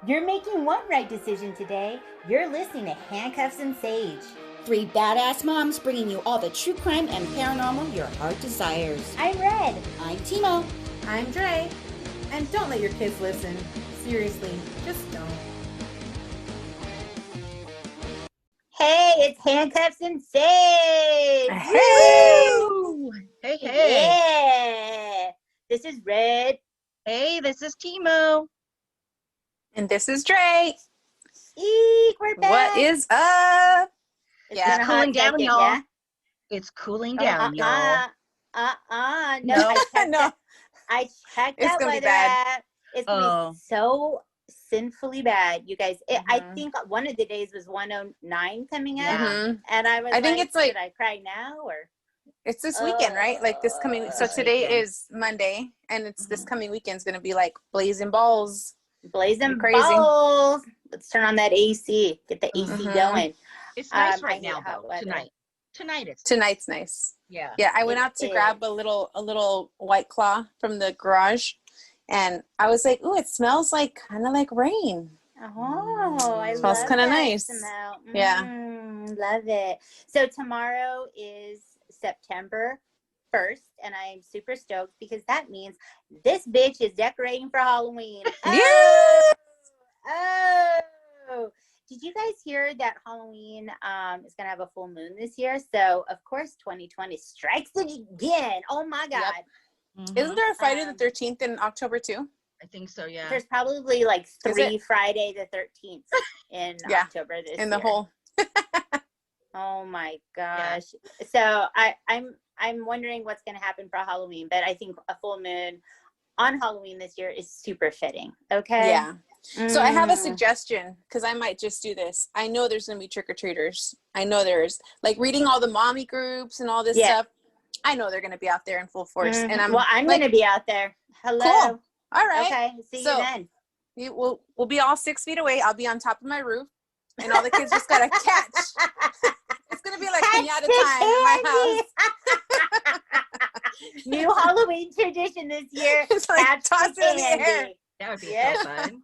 You're making one right decision today. You're listening to Handcuffs and Sage. Three badass moms bringing you all the true crime and paranormal your heart desires. I'm Red. I'm Timo. I'm Dre. And don't let your kids listen. Seriously, just don't. Hey, it's Handcuffs and Sage. Hey! Woo! Hey, hey. Yeah. This is Red. Hey, this is Timo. And this is Dre. Eek, we're back. What is up? It's Yeah, been a cooling hot down, second, y'all. yeah? It's cooling down, y'all. No, No, I checked no. I checked It's that gonna be weather bad. app. It's gonna be so sinfully bad, you guys. I think one of the days was 109 coming up, Yeah. and I was I think it's like should I cry now or? it's this weekend, right? Like this coming. So This today weekend. is Monday, and it's this coming weekend's gonna be like blazing balls. Blazing Crazy. balls. Let's turn on that AC. Get the AC going. It's nice I right hate now, hot though. weather. Tonight it's Tonight's nice. yeah. Yeah, I went It out to is. grab a little White Claw from the garage, and I was like, "Ooh, it smells like kind of like rain." Oh, I Smells love kinda that nice. smell. Yeah. Love it. So tomorrow is September 1st, and I'm super stoked because that means this bitch is decorating for Halloween. Yeah. Oh, did you guys hear that Halloween is gonna have a full moon this year? So of course 2020 strikes it again. Oh my God. Mhm. Isn't there a Friday the 13th in October too? I think so, yeah. There's probably like Is 3 it? Friday the 13th in Yeah, October this In the year. whole. Oh my gosh. So I'm wondering what's gonna happen for Halloween, but I think a full moon on Halloween this year is super fitting. Okay. Yeah. So I have a Mm. suggestion because I might just do this. I know there's going to be trick-or-treaters. I know there's like reading all the mommy groups and all this Yeah. stuff. I know they're going to be out there in full force. Mhm. And I'm well, I'm like, gonna be out there. Hello. Cool. All right. Okay. See So- you then. We'll be all 6 feet away. I'll be on top of my roof, and all the kids just got to catch. It's going to be like Catch piñata the time at my house. New Halloween tradition this year. It's like Catch toss the it in the air. candy. That would be Yeah. so fun.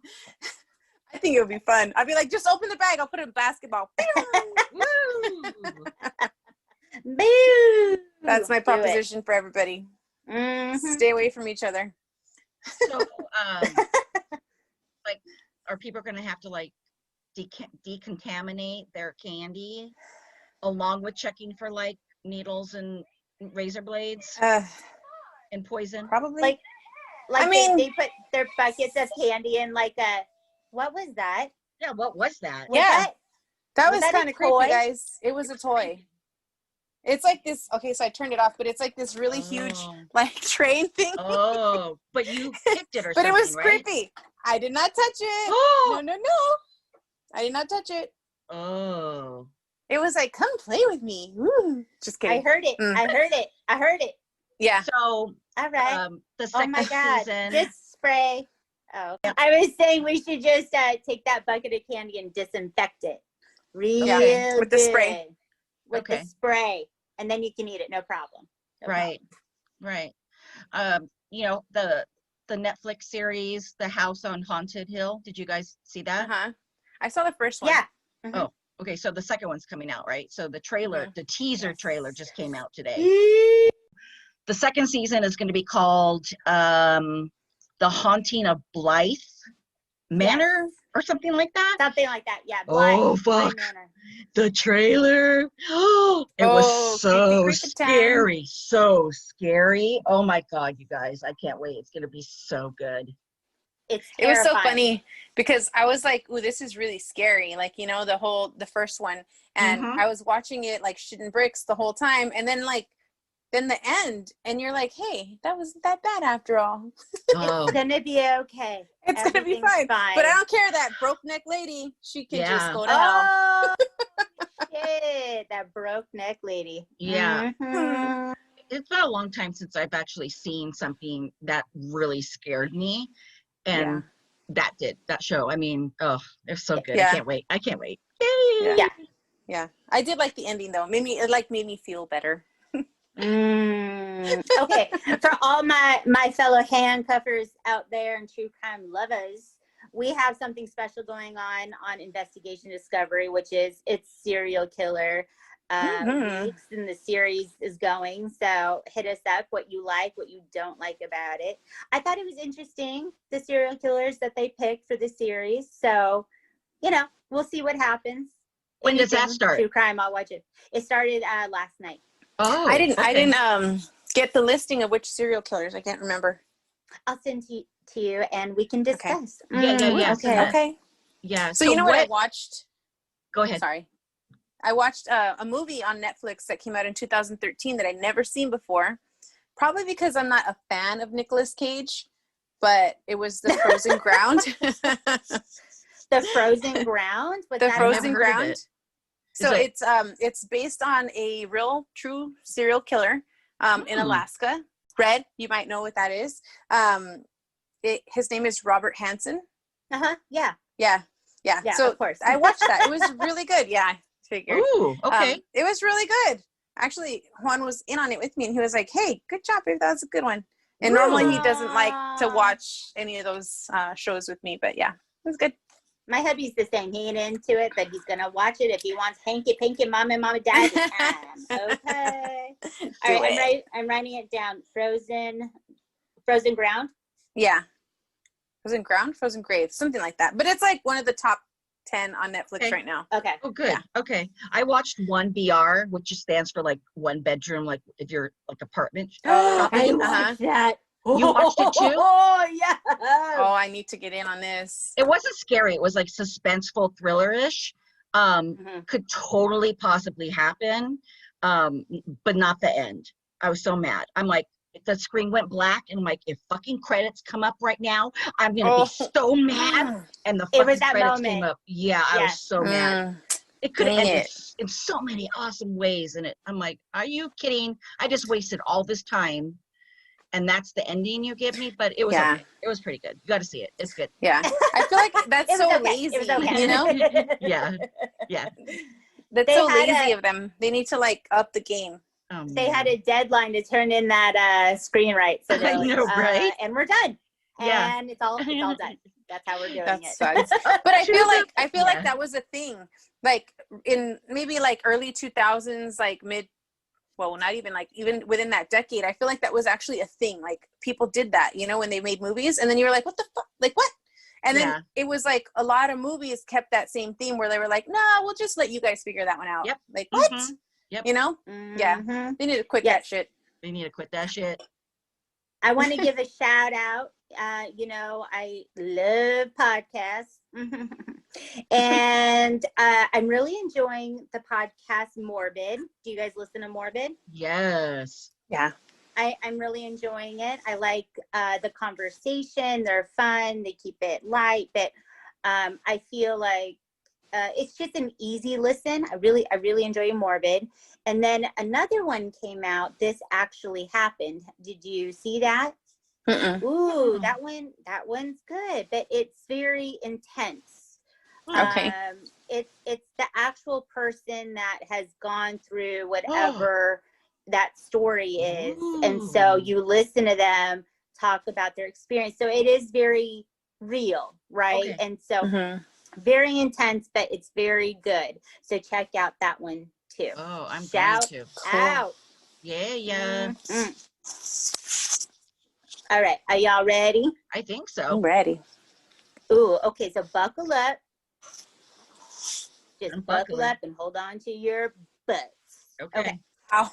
I think it'll be fun. I'll be like, just open the bag. I'll put it in basketball. Woo! Boo. That's my Do it. proposition for everybody. Mhm. Stay away from each other. So, like, are people going to have to like decontaminate their candy along with checking for like needles and razor blades and poison? Probably. Like I mean- they put their buckets of candy in like a, what was that? Yeah, what was that? Was Yeah. That was was that a kind of creepy, toy? guys. It was a toy. It's like this. Okay, so I turned it off, but it's like this really huge, like train thing. Oh, but you picked it or But something, it was right? creepy. I did not touch it. Oh, No. I did not touch it. oh. It was like, come play with me. Woo. Just I kidding. heard it. Mm. I heard it. Yeah. So, All right. the Oh second my God. season. Just spray. Oh, I was saying we should just take that bucket of candy and disinfect it. Real Yeah, with the spray. good. With Okay. the spray. And then you can eat it, no problem. No Right. You know, the Netflix series, The House on Haunted Hill. Did you guys see that? Uh-huh. I saw the first one. problem. Yeah. Mhm. Oh, okay. So the second one's coming out, right? So the trailer, the teaser trailer just came out today. The second season is going to be called The Haunting of Blythe Manor or something like that. Something like that. Yeah. Oh, Blythe fuck. Manor. The trailer. Oh, it was Oh, so creepy time. scary. So scary. Oh my God, you guys. I can't wait. It's going to be so good. It's It was so terrifying. funny because I was like, ooh, this is really scary. Like, you know, the first one. And Mhm. I was watching it like shitting bricks the whole time. And then the end, and you're like, hey, that wasn't that bad after all. Oh, It's gonna be okay. It's going to be Everything's fine. But I don't care, that broke neck lady, she can just Yeah. go to hell. Oh shit! That broke neck lady. Yeah. Mhm. it's been a long time since I've actually seen something that really scared me. And that show. I mean, oh, it's so good. Yeah. I can't wait. Yay! Yeah. Yeah. I did like the ending though. It made me feel better. Okay, for all my fellow handcuffers out there and true crime lovers, we have something special going on Investigation Discovery, which is it's serial killer weeks, and the series is going. So hit us up what you like, what you don't like about it. I thought it was interesting, the serial killers that they picked for the series. So, you know, we'll see what happens. When does that start? True crime, I'll watch it. It started last night. Oh, I didn't get the listing of which serial killers. I can't remember. I'll send to you and we can discuss. Yeah. Okay. Yeah. So you know what I watched? Go ahead. Sorry. I watched a movie on Netflix that came out in 2013 that I'd never seen before. Probably because I'm not a fan of Nicolas Cage, but it was The Frozen Ground. The Frozen Ground? The Frozen Ground. So it- it's based on a real true serial killer in Alaska. Red, you might know what that is. His name is Robert Hansen. Yeah. Yeah. Yeah, So of course. I watched that. It was really good. Yeah, I figured. Ooh, okay. It was really good. Actually, Juan was in on it with me, and he was like, "Hey, good job, babe. That was a good one." And normally he doesn't like to watch any of those shows with me, but yeah, it was good. My hubby's the same. He ain't into it, but he's gonna watch it if he wants hanky panky mom and daddy time. Okay. All right, I'm writing it down. Frozen Ground. Yeah. Frozen Ground, Frozen Grave, something like that. But it's like one of the top 10 on Netflix right now. Okay. Oh, good. Yeah. Okay. I watched 1BR, which just stands for like one bedroom, like if you're like apartment. I watched that. You watched it too? Oh, yeah. Oh, I need to get in on this. It wasn't scary. It was like suspenseful, thriller-ish. Could totally possibly happen, but not the end. I was so mad. I'm like, the screen went black, and I'm like, if fucking credits come up right now, I'm gonna be so mad. And the fucking credits came up. Yeah, I was so mad. It could have ended in so many awesome ways, and I'm like, are you kidding? I just wasted all this time. And that's the ending you give me, but it was okay. It was pretty good. You got to see it. It's good. Yeah, I feel like that's so lazy. It was okay. You know? Yeah. That's so lazy of them. They need to like up the game. They had a deadline to turn in that screen right, so I know, right? and we're done. Yeah, and it's all done. That's how we're doing it. Sucks. But I feel like that was a thing, like in maybe like early 2000s, like not even like even within that decade. I feel like that was actually a thing. Like people did that, you know, when they made movies, and then you were like, what the fuck? Like what? And then it was like a lot of movies kept that same theme where they were like, no, we'll just let you guys figure that one out. Yep. Like what? Yep. You know? Yeah. They need to quit that shit. They need to quit that shit. I want to give a shout out. You know, I love podcasts. And I'm really enjoying the podcast Morbid. Do you guys listen to Morbid? Yes. Yeah. I'm really enjoying it. I like the conversation. They're fun. They keep it light. But I feel like it's just an easy listen. I really enjoy Morbid. And then another one came out. This actually happened. Did you see that? Ooh, that one's good, but it's very intense. Okay. It's the actual person that has gone through whatever that story is. And so you listen to them talk about their experience. So it is very real, right? Okay. And so very intense, but it's very good. So check out that one too. Oh, I'm Shout going to. out. Yeah. All right. Are y'all ready? I think so. I'm ready. Ooh, okay. So buckle up. Just I'm buckle buckling. up and hold on to your butts. Okay. Ow.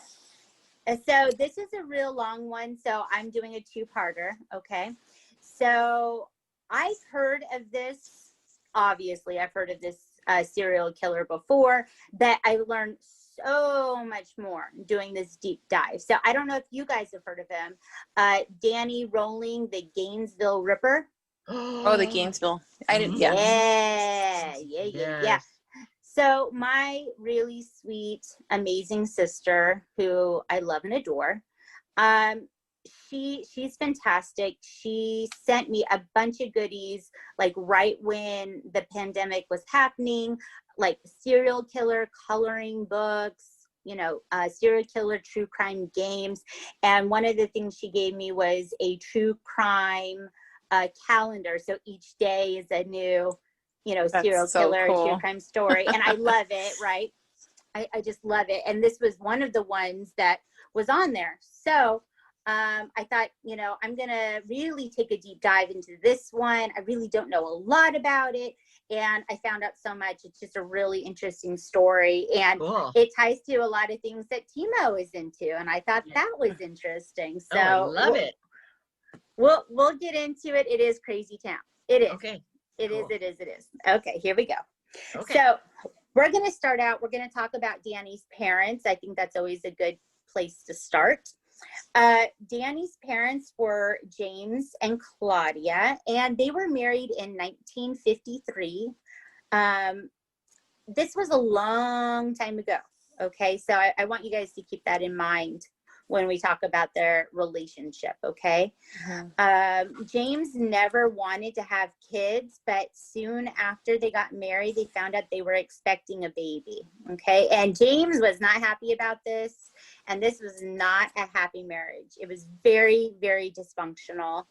So this is a real long one. So I'm doing a two-parter. Okay. So I've heard of this. Obviously, I've heard of this serial killer before, but I learned so much more doing this deep dive. So I don't know if you guys have heard of him. Danny Rolling, the Gainesville Ripper. Oh, the Gainesville. I didn't. Yeah. So my really sweet, amazing sister, who I love and adore, she's fantastic. She sent me a bunch of goodies, like right when the pandemic was happening, like serial killer coloring books, you know, serial killer true crime games. And one of the things she gave me was a true crime calendar. So each day is a new, That's serial so killer, cool. true crime story. And I love it, right? I just love it. And this was one of the ones that was on there. So I thought, I'm going to really take a deep dive into this one. I really don't know a lot about it. And I found out so much. It's just a really interesting story. And Cool. it ties to a lot of things that Timo is into. And I thought that was interesting. So I love it. We'll get into it. It is crazy town. It is. Okay. It Cool. is. Okay, here we go. Okay. So we're going to start out. We're going to talk about Danny's parents. I think that's always a good place to start. Danny's parents were James and Claudia, and they were married in 1953. This was a long time ago. Okay, so I want you guys to keep that in mind when we talk about their relationship. Okay. James never wanted to have kids, but soon after they got married, they found out they were expecting a baby. Okay. And James was not happy about this. And this was not a happy marriage. It was very, very dysfunctional.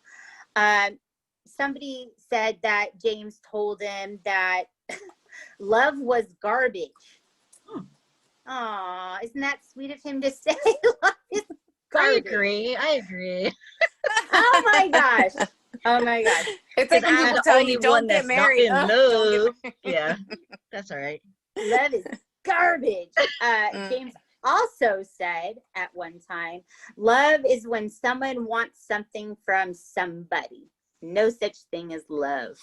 Somebody said that James told him that love was garbage. Aw, isn't that sweet of him to say? Love is garbage. I agree. Oh my gosh. It's like when I'm people the tell only you, one don't that's get not married. in Ugh, don't love. get Yeah, that's all right. Love is garbage. James also said at one time, love is when someone wants something from somebody. No such thing as love.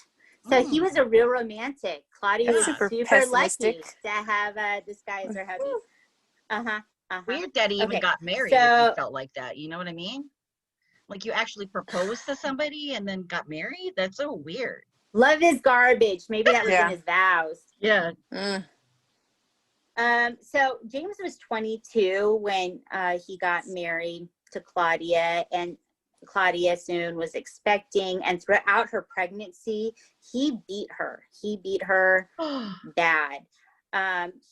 So he was a real romantic. Claudia was super super pessimistic. lucky to have this guy as her hubby. Weird that he even Okay, got married if he felt like that. You know what I mean? Like you actually proposed to somebody and then got married? That's so weird. Love is garbage. Maybe that was in his vows. Yeah. So James was 22 when he got married to Claudia, and Claudia soon was expecting, and throughout her pregnancy, he beat her. He beat her bad.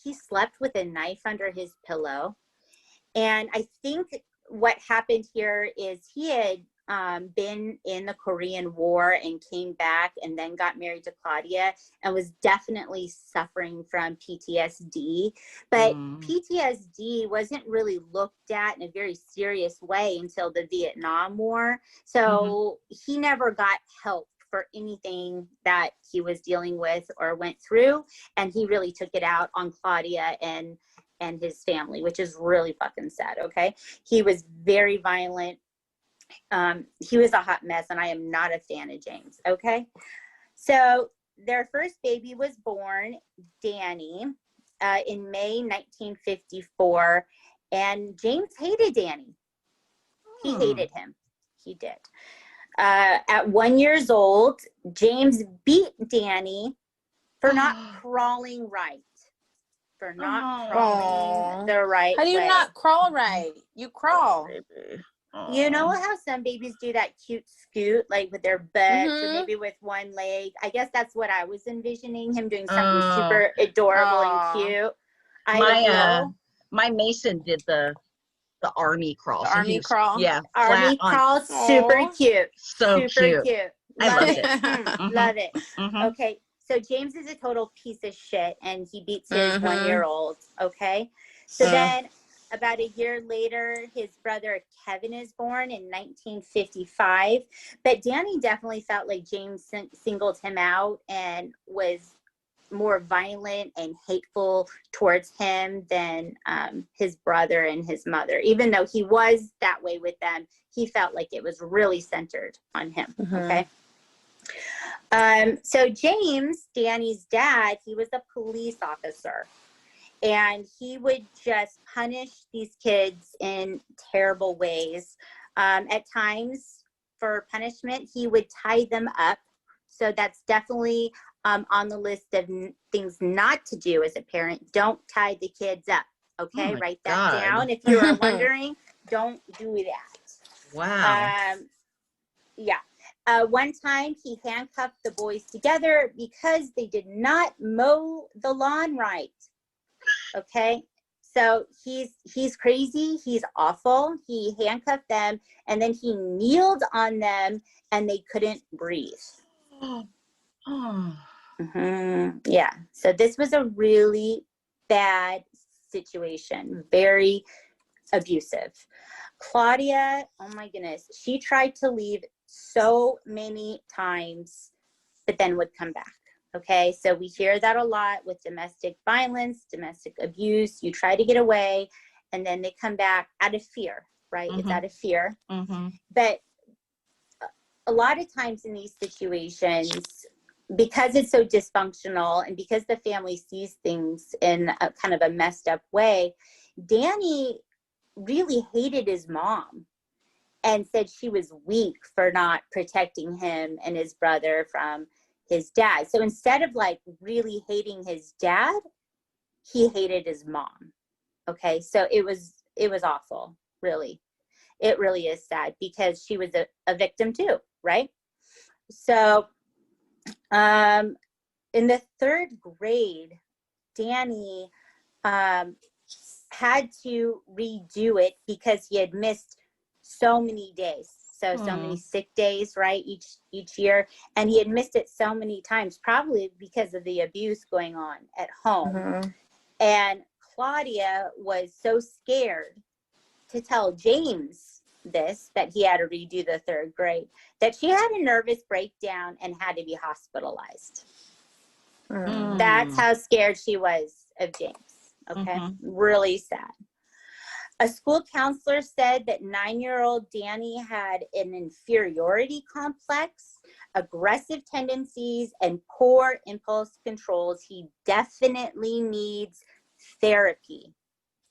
He slept with a knife under his pillow. And I think what happened here is he had been in the Korean War and came back and then got married to Claudia and was definitely suffering from PTSD. But PTSD wasn't really looked at in a very serious way until the Vietnam War. So he never got help for anything that he was dealing with or went through. And he really took it out on Claudia and his family, which is really fucking sad. Okay. He was very violent. He was a hot mess, and I am not a fan of James. Okay. So their first baby was born, Danny, in May 1954. And James hated Danny. He hated him. He did. At 1 year old, James beat Danny for not crawling right. For not crawling the right way. How do you not crawl right? You crawl. You know how some babies do that cute scoot, like with their butts or maybe with one leg? I guess that's what I was envisioning, him doing something super adorable and cute. I don't know. My Mason did the army crawl. The army crawl? Yeah. Army crawl, super cute. So super cute. I love it. Love it. Okay. So James is a total piece of shit, and he beats his 1 year old. Okay. So then about a year later, his brother Kevin is born in 1955. But Danny definitely felt like James singled him out and was more violent and hateful towards him than his brother and his mother. Even though he was that way with them, he felt like it was really centered on him. Okay. So James, Danny's dad, he was a police officer, and he would just punish these kids in terrible ways. At times for punishment, he would tie them up. So that's definitely on the list of things not to do as a parent. Don't tie the kids up. Okay. Write that down. If you are wondering, don't do that. Wow. Yeah. One time he handcuffed the boys together because they did not mow the lawn right. Okay. So he's crazy. He's awful. He handcuffed them and then he kneeled on them and they couldn't breathe. Yeah. So this was a really bad situation, very abusive. Claudia, oh my goodness, she tried to leave so many times, but then would come back. Okay, so we hear that a lot with domestic violence, domestic abuse. You try to get away, and then they come back out of fear, right? It's out of fear. But a lot of times in these situations, because it's so dysfunctional and because the family sees things in a kind of a messed up way, Danny really hated his mom and said she was weak for not protecting him and his brother from his dad. So instead of like really hating his dad, he hated his mom. Okay, so it was awful, really. It really is sad because she was a victim too, right? So in the third grade, Danny had to redo it because he had missed so many days. So many sick days, right? Each year. And he had missed it so many times, probably because of the abuse going on at home. And Claudia was so scared to tell James this, that he had to redo the third grade, that she had a nervous breakdown and had to be hospitalized. That's how scared she was of James. Okay. Really sad. A school counselor said that 9-year-old Danny had an inferiority complex, aggressive tendencies, and poor impulse controls. He definitely needs therapy.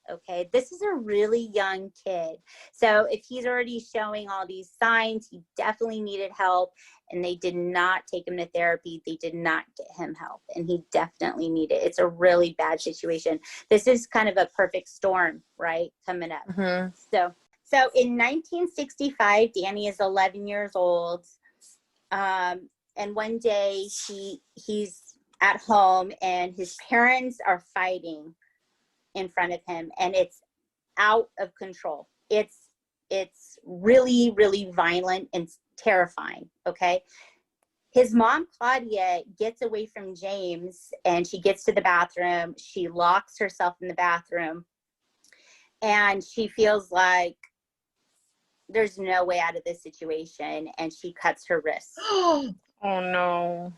Okay, this is a really young kid. So if he's already showing all these signs, he definitely needed help, and they did not take him to therapy. They did not get him help, and he definitely needed it. It's a really bad situation. This is kind of a perfect storm, right, coming up. So in 1965, Danny is 11 years old, and one day he's at home, and his parents are fighting in front of him, and it's out of control. It's really, really violent and terrifying. Okay. His mom, Claudia, gets away from James and she gets to the bathroom. She locks herself in the bathroom and she feels like there's no way out of this situation, and she cuts her wrist. Oh no.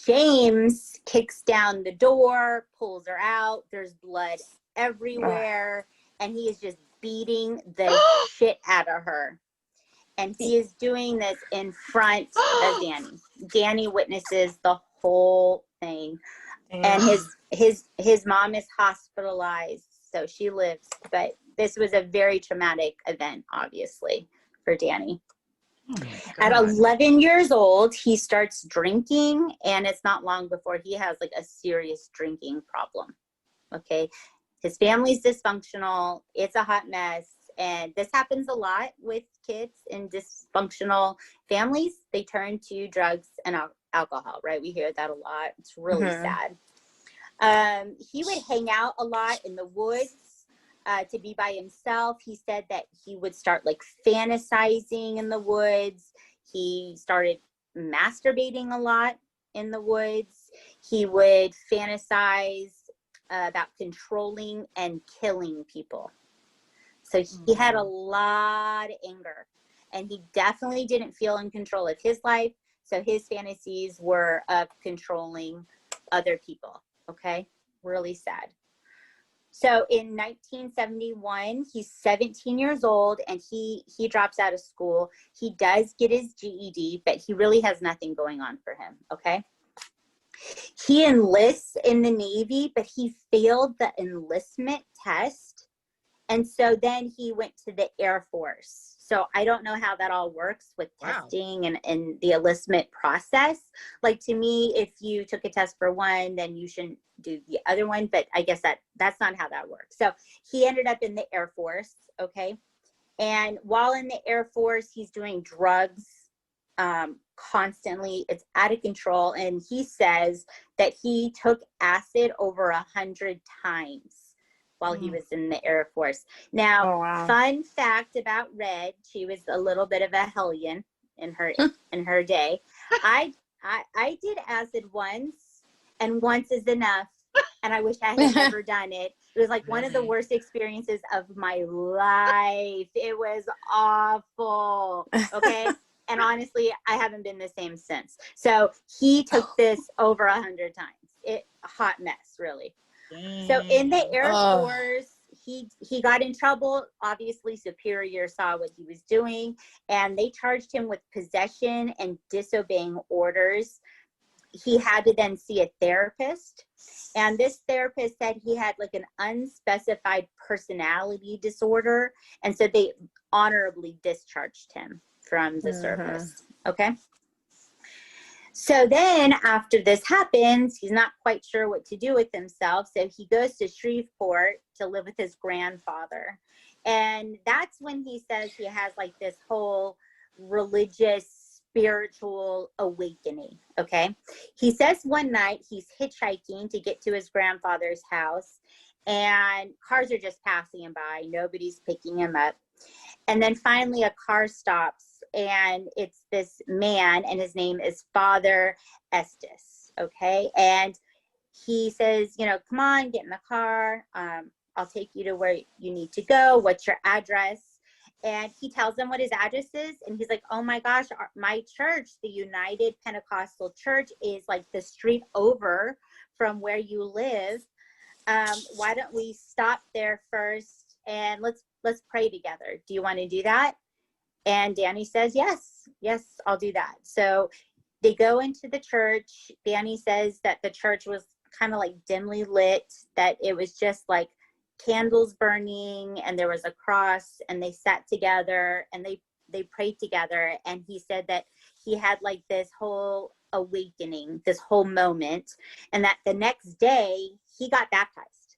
James kicks down the door, pulls her out. There's blood everywhere, and he is just beating the shit out of her. And he is doing this in front of Danny. Danny witnesses the whole thing. And his mom is hospitalized, so she lives. But this was a very traumatic event, obviously, for Danny. At 11 years old, he starts drinking, and it's not long before he has like a serious drinking problem. Okay. His family's dysfunctional. It's a hot mess. And this happens a lot with kids in dysfunctional families. They turn to drugs and alcohol, right? We hear that a lot. It's really sad. He would hang out a lot in the woods. To be by himself. He said that he would start like fantasizing in the woods. He started masturbating a lot in the woods. He would fantasize about controlling and killing people. So he had a lot of anger, and he definitely didn't feel in control of his life. So his fantasies were of controlling other people. Okay, really sad. So in 1971, he's 17 years old, and he drops out of school. He does get his GED, but he really has nothing going on for him, okay? He enlists in the Navy, but he failed the enlistment test. And so then he went to the Air Force. So I don't know how that all works with testing and the enlistment process. Like, to me, if you took a test for one, then you shouldn't do the other one. But I guess that's not how that works. So he ended up in the Air Force, okay? And while in the Air Force, he's doing drugs constantly. It's out of control. And he says that he took acid over 100 times while he was in the Air Force. Now, Oh, wow. fun fact about Red, she was a little bit of a hellion in her day. I did acid once, and once is enough. And I wish I had never done it. It was like one of the worst experiences of my life. It was awful. Okay. And honestly, I haven't been the same since. So he took this over 100 times. Hot mess, really. So in the Air Force, he got in trouble. Obviously, Superior saw what he was doing, and they charged him with possession and disobeying orders. He had to then see a therapist, and this therapist said he had like an unspecified personality disorder, and so they honorably discharged him from the service. Okay. So then after this happens, he's not quite sure what to do with himself. So he goes to Shreveport to live with his grandfather. And that's when he says he has like this whole religious, spiritual awakening. Okay. He says one night he's hitchhiking to get to his grandfather's house, and cars are just passing him by. Nobody's picking him up. And then finally a car stops, and it's this man, and his name is Father Estes. Okay. And he says, you know, come on, get in the car. I'll take you to where you need to go. What's your address? And he tells them what his address is. And he's like, oh my gosh, my church, the United Pentecostal Church, is like the street over from where you live. Why don't we stop there first and let's pray together. Do you want to do that? And Danny says, yes, I'll do that. So they go into the church. Danny says that the church was kind of like dimly lit, that it was just like candles burning, and there was a cross, and they sat together and they prayed together. And he said that he had like this whole awakening, this whole moment, and that the next day he got baptized.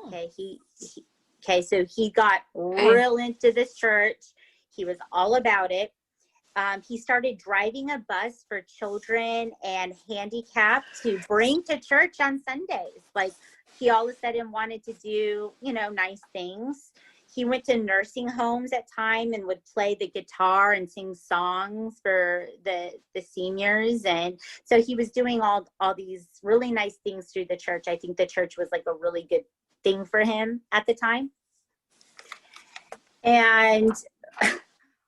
Okay. Okay, so he got real into this church. He was all about it. He started driving a bus for children and handicapped to bring to church on Sundays. Like, he all of a sudden wanted to do, you know, nice things. He went to nursing homes at time and would play the guitar and sing songs for the seniors. And so he was doing all these really nice things through the church. I think the church was like a really good thing for him at the time. And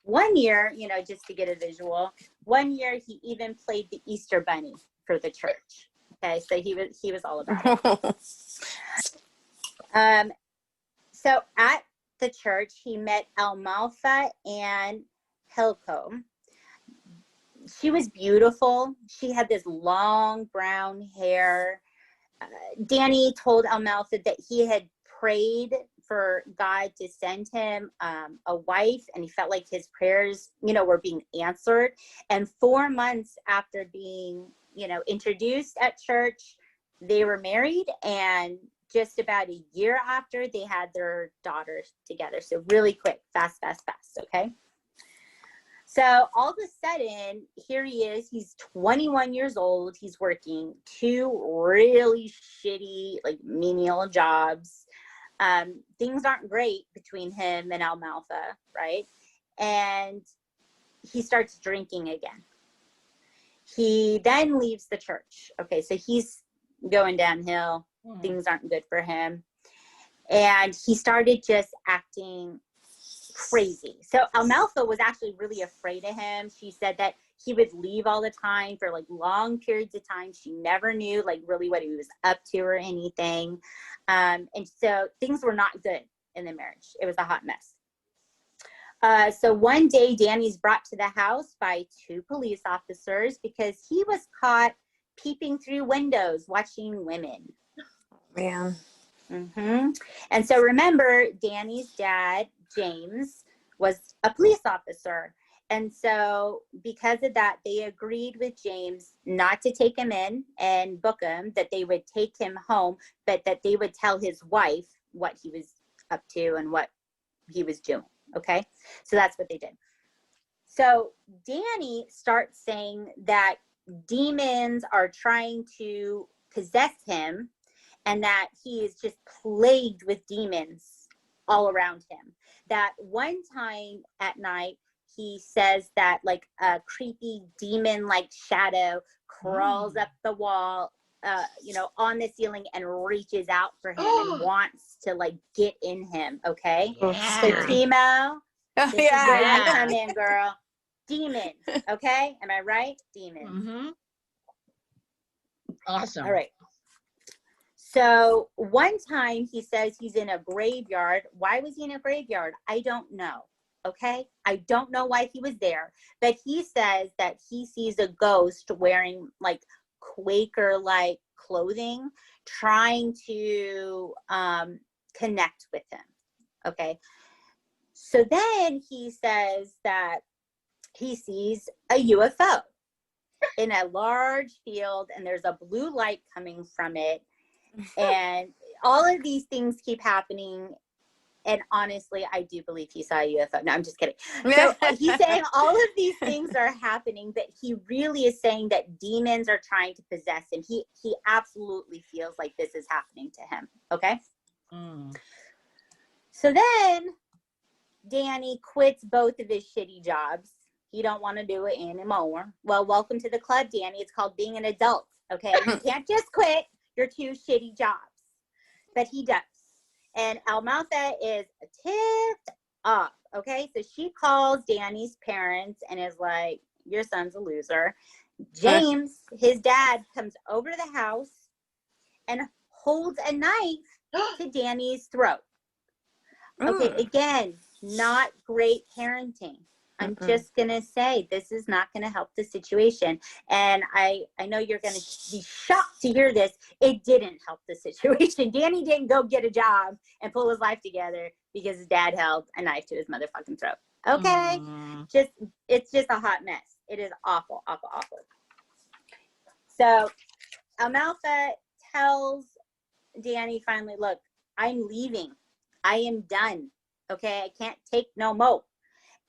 one year, you know, just to get a visual, one year he even played the Easter Bunny for the church. Okay, so he was all about it. So at the church, he met Almalfa and Helcom. She was beautiful. She had this long brown hair. Danny told Almalfa that he had prayed for God to send him a wife, and he felt like his prayers, you know, were being answered. And 4 months after being, you know, introduced at church, they were married, and just about a year after, they had their daughter together. So really quick, fast. Okay. So all of a sudden, here he is. He's 21 years old. He's working 2 really shitty, like, menial jobs. Things aren't great between him and Almalfa, right? And he starts drinking again. He then leaves the church. Okay, so he's going downhill. Things aren't good for him. And he started just acting crazy. So Almalfa was actually really afraid of him. She said that he would leave all the time for like long periods of time. She never knew like really what he was up to or anything. And so things were not good in the marriage. It was a hot mess. So one day Danny's brought to the house by 2 police officers because he was caught peeping through windows watching women. Man. And so remember, Danny's dad, James, was a police officer. And so because of that, they agreed with James not to take him in and book him, that they would take him home, but that they would tell his wife what he was up to and what he was doing. Okay. So that's what they did. So Danny starts saying that demons are trying to possess him, and that he is just plagued with demons all around him. That one time at night, he says that like a creepy demon like shadow crawls up the wall, on the ceiling and reaches out for him and wants to like get in him. Okay. Yeah. So Timo, Oh, this is where you Yeah. come in, girl. Demons. Okay. Am I right? Demons. Mm-hmm. Awesome. All right. So one time he says he's in a graveyard. Why was he in a graveyard? I don't know. Okay. I don't know why he was there, but he says that he sees a ghost wearing like Quaker like clothing, trying to connect with him. Okay. So then he says that he sees a UFO in a large field, and there's a blue light coming from it. And all of these things keep happening. And honestly, I do believe he saw a UFO. No, I'm just kidding. So he's saying all of these things are happening, but he really is saying that demons are trying to possess him. He absolutely feels like this is happening to him. Okay. So then Danny quits both of his shitty jobs. He don't want to do it anymore. Well, welcome to the club, Danny. It's called being an adult. Okay. You can't just quit your two shitty jobs. But he does. And Almalfa is tipped off. Okay. So she calls Danny's parents and is like, your son's a loser. James, his dad, comes over to the house and holds a knife to Danny's throat. Okay. Again, not great parenting. I'm just going to say this is not going to help the situation. And I know you're going to be shocked to hear this. It didn't help the situation. Danny didn't go get a job and pull his life together because his dad held a knife to his motherfucking throat. Okay? It's just a hot mess. It is awful, awful, awful. So Almalfa tells Danny finally, look, I'm leaving. I am done. Okay? I can't take no more.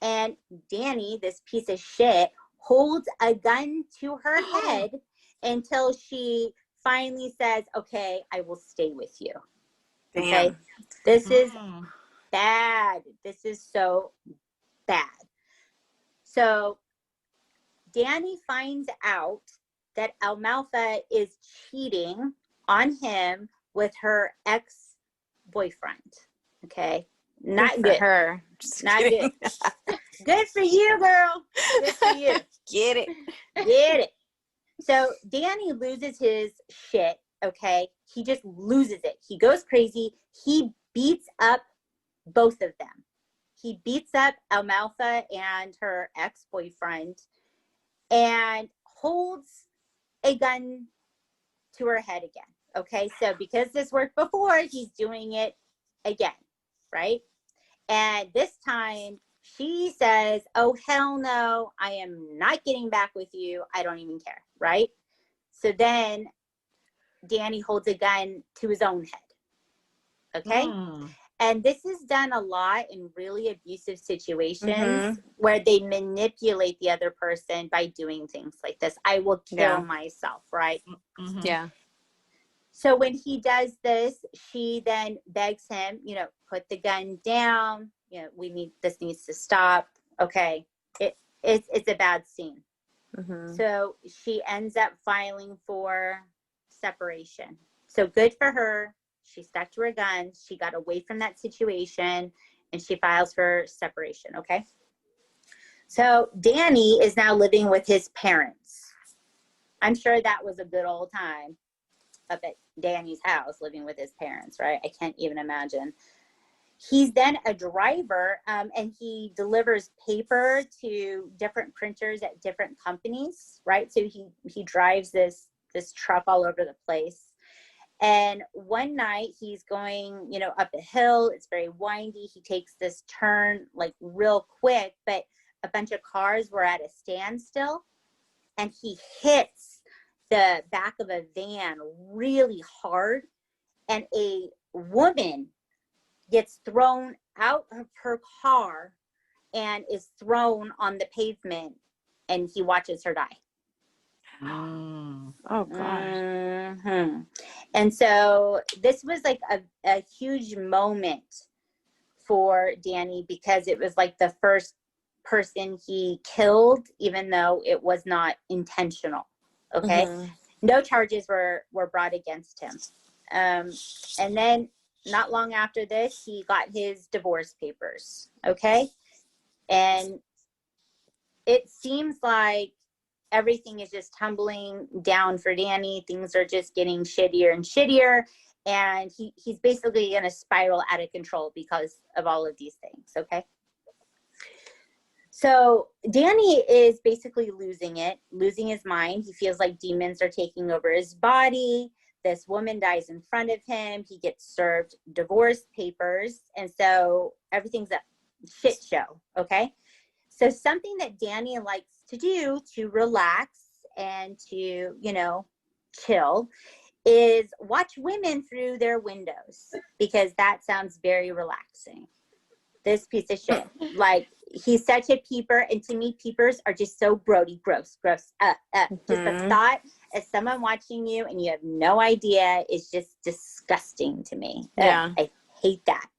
And Danny, this piece of shit, holds a gun to her head until she finally says, okay, I will stay with you. Okay. This is bad. This is so bad. So Danny finds out that Almalfa is cheating on him with her ex-boyfriend. Okay. Not good. Her. Not good. Good for you, girl. Good for you. Get it. Get it. So Danny loses his shit. Okay. He just loses it. He goes crazy. He beats up both of them. He beats up Almalfa and her ex-boyfriend and holds a gun to her head again. Okay. So because this worked before, he's doing it again. Right. And this time she says, oh, hell no, I am not getting back with you. I don't even care. Right. So then Danny holds a gun to his own head. Okay. And this is done a lot in really abusive situations where they manipulate the other person by doing things like this. I will kill myself. Right. Yeah. So when he does this, she then begs him, put the gun down. This needs to stop. Okay. It's a bad scene. So she ends up filing for separation. So good for her. She stuck to her guns. She got away from that situation and she files for separation. Okay. So Danny is now living with his parents. I'm sure that was a good old time up at Danny's house living with his parents, right? I can't even imagine. He's then a driver and he delivers paper to different printers at different companies, right? So he drives this truck all over the place. And one night he's going, up a hill. It's very windy. He takes this turn like real quick, but a bunch of cars were at a standstill and he hits the back of a van really hard, and a woman gets thrown out of her car and is thrown on the pavement, and he watches her die. Oh, gosh. And so this was like a huge moment for Danny, because it was like the first person he killed, even though it was not intentional. Okay. Mhm. No charges were brought against him. And then not long after this, he got his divorce papers. Okay. And it seems like everything is just tumbling down for Danny. Things are just getting shittier and shittier. And he's basically going to spiral out of control because of all of these things. Okay. So Danny is basically losing his mind. He feels like demons are taking over his body. This woman dies in front of him. He gets served divorce papers. And so everything's a shit show. Okay. So something that Danny likes to do to relax and to, you know, chill is watch women through their windows, because that sounds very relaxing. This piece of shit. Like, he's such a peeper, and to me, peepers are just so grody, gross. Just the thought of someone watching you and you have no idea is just disgusting to me. Yeah. I hate that.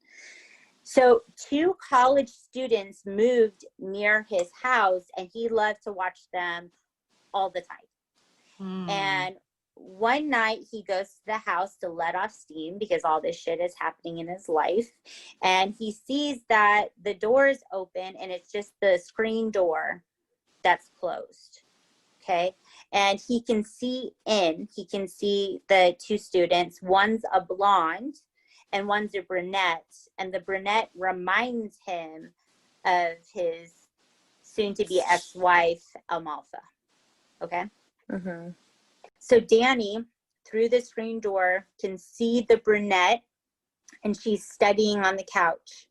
So 2 college students moved near his house, and he loved to watch them all the time. And one night he goes to the house to let off steam because all this shit is happening in his life. And he sees that the door is open, and it's just the screen door that's closed. Okay. And he can see the 2 students. One's a blonde and one's a brunette. And the brunette reminds him of his soon-to-be ex-wife, Amalfa. Okay. Mhm. So Danny, through the screen door, can see the brunette, and she's studying on the couch.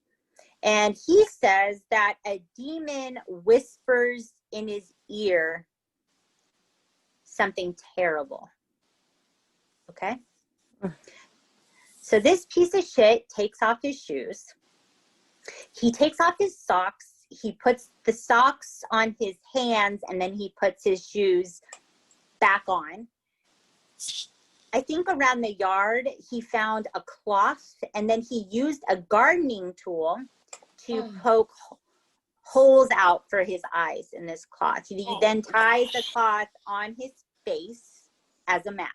And he says that a demon whispers in his ear something terrible. Okay? So this piece of shit takes off his shoes. He takes off his socks. He puts the socks on his hands, and then he puts his shoes back on. I think around the yard, he found a cloth, and then he used a gardening tool to poke holes out for his eyes in this cloth. He then ties the cloth on his face as a mask.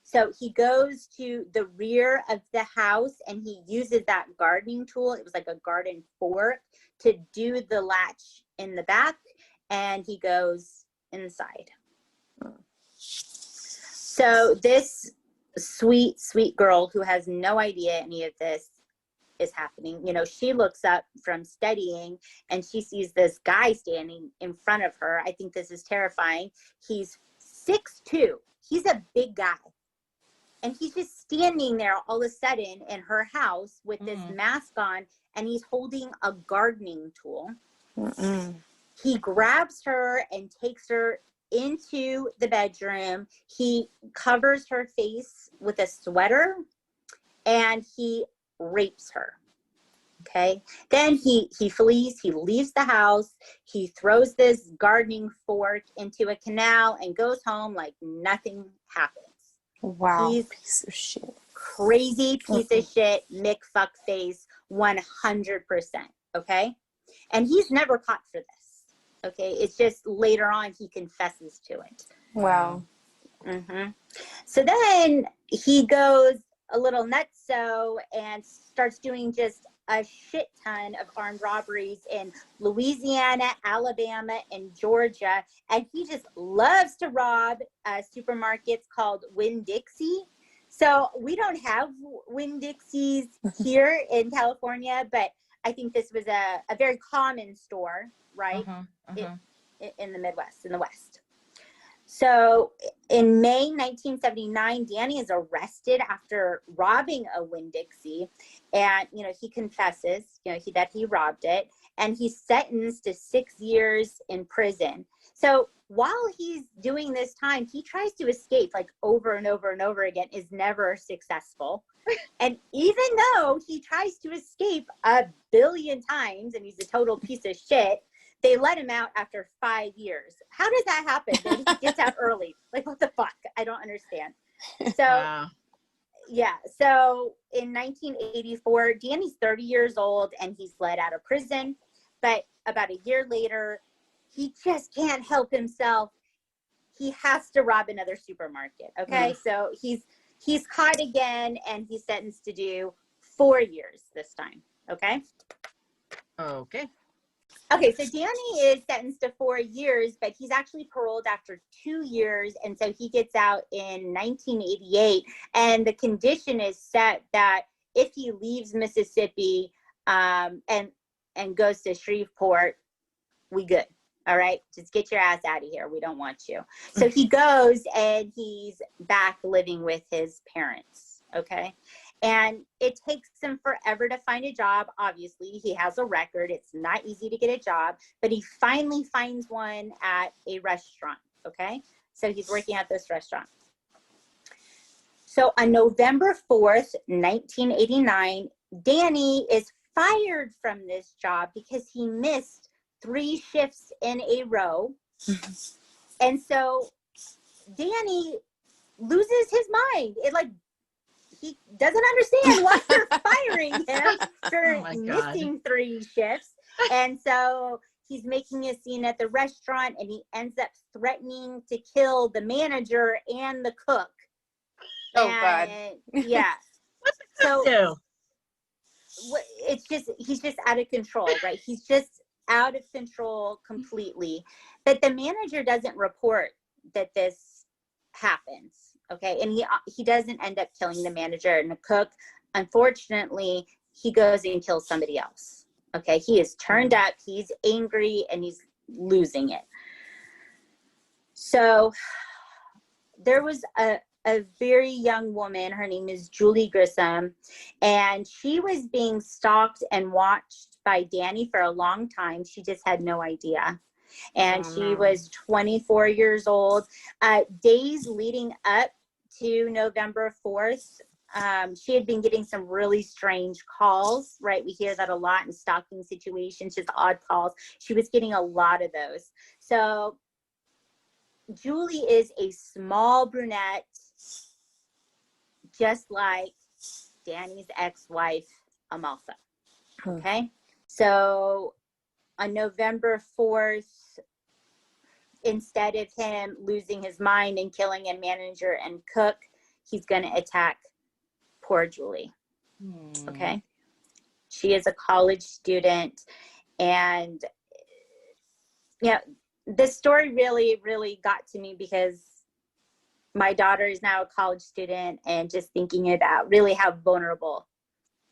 So he goes to the rear of the house, and he uses that gardening tool. It was like a garden fork to do the latch in the back, and he goes inside. So this sweet, sweet girl who has no idea any of this is happening, you know, she looks up from studying, and she sees this guy standing in front of her. I think this is terrifying. He's 6'2". He's a big guy. And he's just standing there all of a sudden in her house with this mask on, and he's holding a gardening tool. He grabs her and takes her into the bedroom. He covers her face with a sweater, and he rapes her. Okay. Then he flees. He leaves the house. He throws this gardening fork into a canal and goes home like nothing happens. Wow. He's piece of shit. Crazy piece of shit, Mick fuckface, 100%. Okay. And he's never caught for this. Okay. It's just later on he confesses to it. Wow. So then he goes a little nutso and starts doing just a shit ton of armed robberies in Louisiana, Alabama, and Georgia. And he just loves to rob supermarkets called Winn-Dixie. So we don't have Winn-Dixies here in California, but I think this was a very common store, right? In the Midwest, in the West. So in May 1979, Danny is arrested after robbing a Winn-Dixie, and he confesses, that he robbed it, and he's sentenced to 6 years in prison. So while he's doing this time, he tries to escape like over and over and over again, is never successful. And even though he tries to escape a billion times, and he's a total piece of shit, they let him out after 5 years. How does that happen? Then he gets out early. Like, what the fuck? I don't understand. So, Wow. yeah. So in 1984, Danny's 30 years old and he's let out of prison. But about a year later, he just can't help himself. He has to rob another supermarket. Okay. So he's caught again and he's sentenced to do 4 years this time. Okay. Okay. Okay, so Danny is sentenced to 4 years, but he's actually paroled after 2 years. And so he gets out in 1988. And the condition is set that if he leaves Mississippi and goes to Shreveport, we good. All right, just get your ass out of here. We don't want you. So he goes and he's back living with his parents. Okay. And it takes him forever to find a job. Obviously, he has a record. It's not easy to get a job, but he finally finds one at a restaurant. Okay. So he's working at this restaurant. So on November 4th, 1989, Danny is fired from this job because he missed 3 shifts in a row. And so Danny loses his mind. He doesn't understand why they're firing him for missing 3 shifts. And so he's making a scene at the restaurant and he ends up threatening to kill the manager and the cook. Oh, God. Yeah. What's the cook do? He's just out of control, right? He's just out of control completely. But the manager doesn't report that this happens. Okay. And he doesn't end up killing the manager and the cook. Unfortunately, he goes and kills somebody else. Okay. He is turned up. He's angry and he's losing it. So there was a very young woman. Her name is Julie Grissom. And she was being stalked and watched by Danny for a long time. She just had no idea. And she was 24 years old. Days leading up to November 4th, she had been getting some really strange calls, right? We hear that a lot in stalking situations, just odd calls. She was getting a lot of those. So Julie is a small brunette, just like Danny's ex-wife, Amalfa. Okay? So on November 4th, instead of him losing his mind and killing a manager and cook, he's going to attack poor Julie. Okay. She is a college student. And yeah, this story really, really got to me because my daughter is now a college student and just thinking about really how vulnerable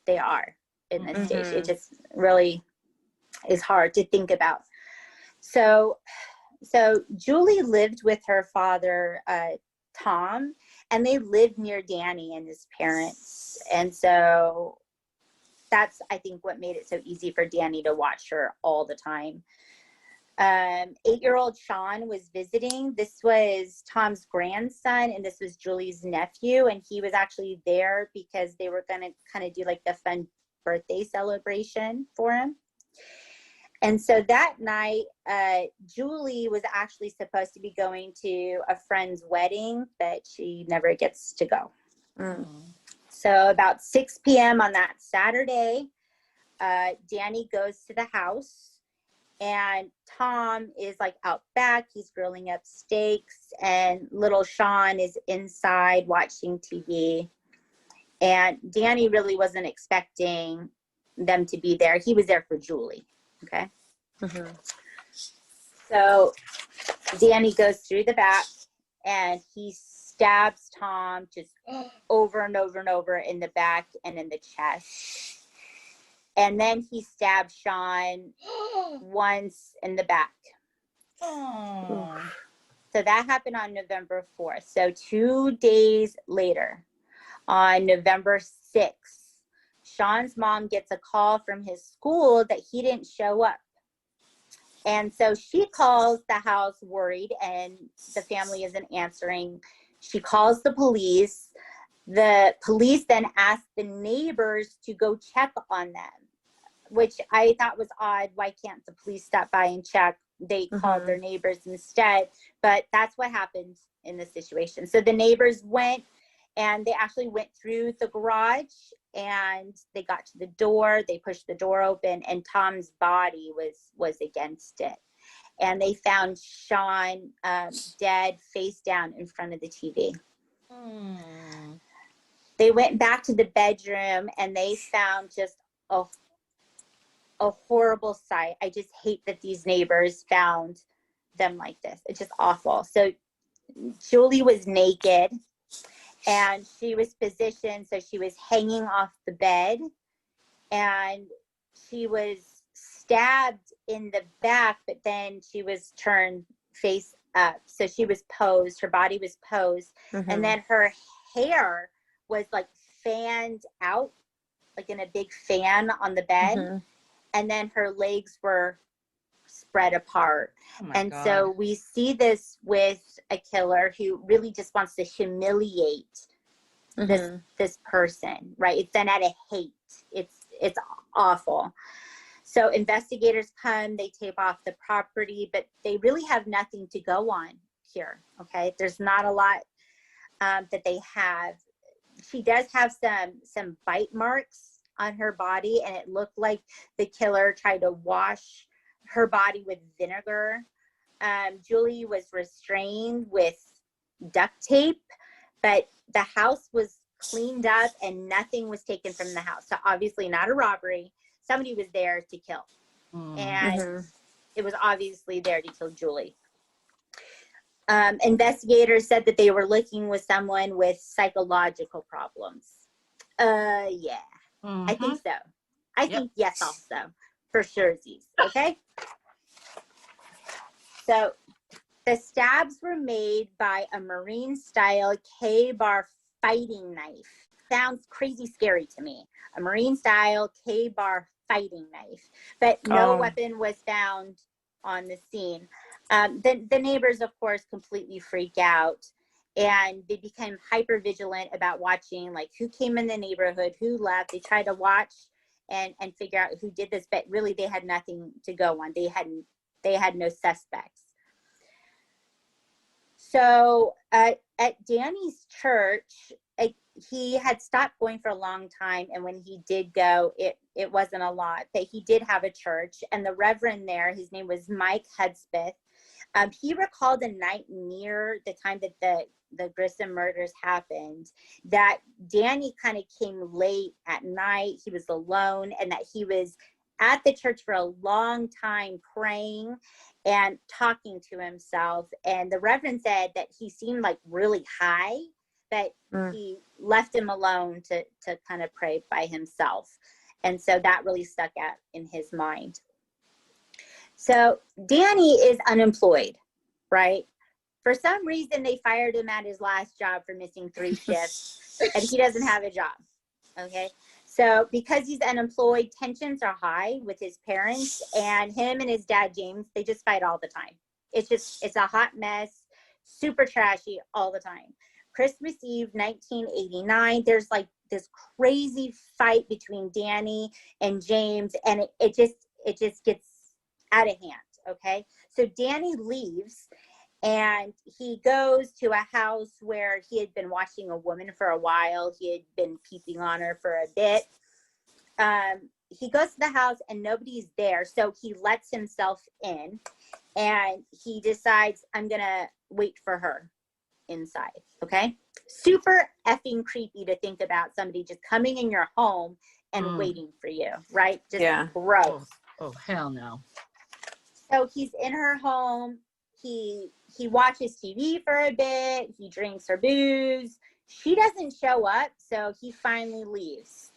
they are in this stage. It just really is hard to think about. So Julie lived with her father, Tom, and they lived near Danny and his parents. And so that's, I think, what made it so easy for Danny to watch her all the time. 8-year-old Sean was visiting. This was Tom's grandson, and this was Julie's nephew. And he was actually there because they were going to kind of do like the fun birthday celebration for him. And so that night, Julie was actually supposed to be going to a friend's wedding, but she never gets to go. So about 6 p.m. on that Saturday, Danny goes to the house, and Tom is like out back. He's grilling up steaks, and little Sean is inside watching TV. And Danny really wasn't expecting them to be there. He was there for Julie. Okay. So Danny goes through the back and he stabs Tom just over and over and over in the back and in the chest. And then he stabs Sean once in the back. So that happened on November 4th. So 2 days later, on November 6th, Sean's mom gets a call from his school that he didn't show up. And so she calls the house worried, and the family isn't answering. She calls the police. The police then ask the neighbors to go check on them, which I thought was odd. Why can't the police stop by and check? They called their neighbors instead. But that's what happened in this situation. So the neighbors went, And they actually went through the garage and they got to the door. They pushed the door open and Tom's body was against it. And they found Sean dead face down in front of the TV. They went back to the bedroom and they found just a horrible sight. I just hate that these neighbors found them like this. It's just awful. So Julie was naked and she was positioned so she was hanging off the bed and she was stabbed in the back, but then she was turned face up. So she was posed, her body was posed, and then her hair was like fanned out, like in a big fan on the bed. And then her legs were spread apart. And God. So we see this with a killer who really just wants to humiliate this person, right? It's done out of hate. It's awful. So investigators come, they tape off the property, but they really have nothing to go on here. Okay, there's not a lot that they have. She does have some bite marks on her body, and it looked like the killer tried to wash her body with vinegar. Julie was restrained with duct tape, but the house was cleaned up and nothing was taken from the house. So obviously not a robbery. Somebody was there to kill. And it was obviously there to kill Julie. Investigators said that they were looking with someone with psychological problems. Yeah. I think so. I think yes also, for sure, okay? So the stabs were made by a Marine-style K-bar fighting knife. Sounds crazy scary to me. A Marine-style K-bar fighting knife. But no weapon was found on the scene. The neighbors, of course, completely freak out. And they became hyper vigilant about watching, like, who came in the neighborhood, who left. They tried to watch and figure out who did this, but really they had nothing to go on. They had no suspects. So at Danny's church, he had stopped going for a long time, and when he did go, it wasn't a lot. But he did have a church, and the reverend there, his name was Mike Hudspeth. He recalled a night near the time that the Grissom murders happened, that Danny kind of came late at night. He was alone, and that he was at the church for a long time praying and talking to himself. And the Reverend said that he seemed like really high, but he left him alone to kind of pray by himself. And so that really stuck out in his mind. So Danny is unemployed, right? For some reason, they fired him at his last job for missing 3 shifts, and he doesn't have a job, okay? So because he's unemployed, tensions are high with his parents, and him and his dad, James, they just fight all the time. It's a hot mess, super trashy all the time. Christmas Eve, 1989, there's like this crazy fight between Danny and James, and it just gets out of hand, okay? So Danny leaves, and he goes to a house where he had been watching a woman for a while. He had been peeping on her for a bit. He goes to the house and nobody's there, so he lets himself in, and he decides, I'm gonna wait for her inside, okay? Super effing creepy to think about somebody just coming in your home and waiting for you, right? Just gross. Oh, hell no. So he's in her home. He watches TV for a bit. He drinks her booze. She doesn't show up, so he finally leaves.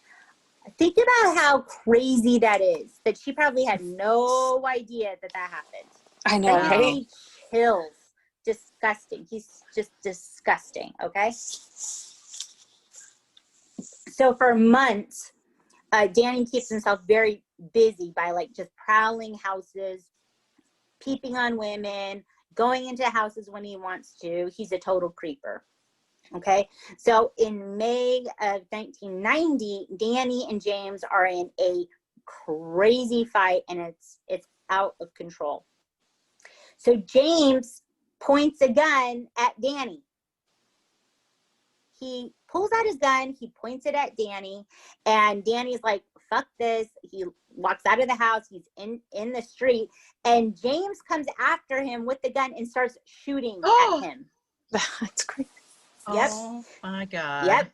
Think about how crazy that is, that she probably had no idea that happened. I know, That gives me chills. Disgusting. He's just disgusting, okay? So for months, Danny keeps himself very busy by like just prowling houses, peeping on women, going into houses when he wants to. He's a total creeper. Okay. So in May of 1990, Danny and James are in a crazy fight, and it's out of control. So James points a gun at Danny. He pulls out his gun. He points it at Danny, and Danny's like, fuck this. He walks out of the house. He's in the street, and James comes after him with the gun and starts shooting at him. That's crazy. Yep. Oh my God. Yep.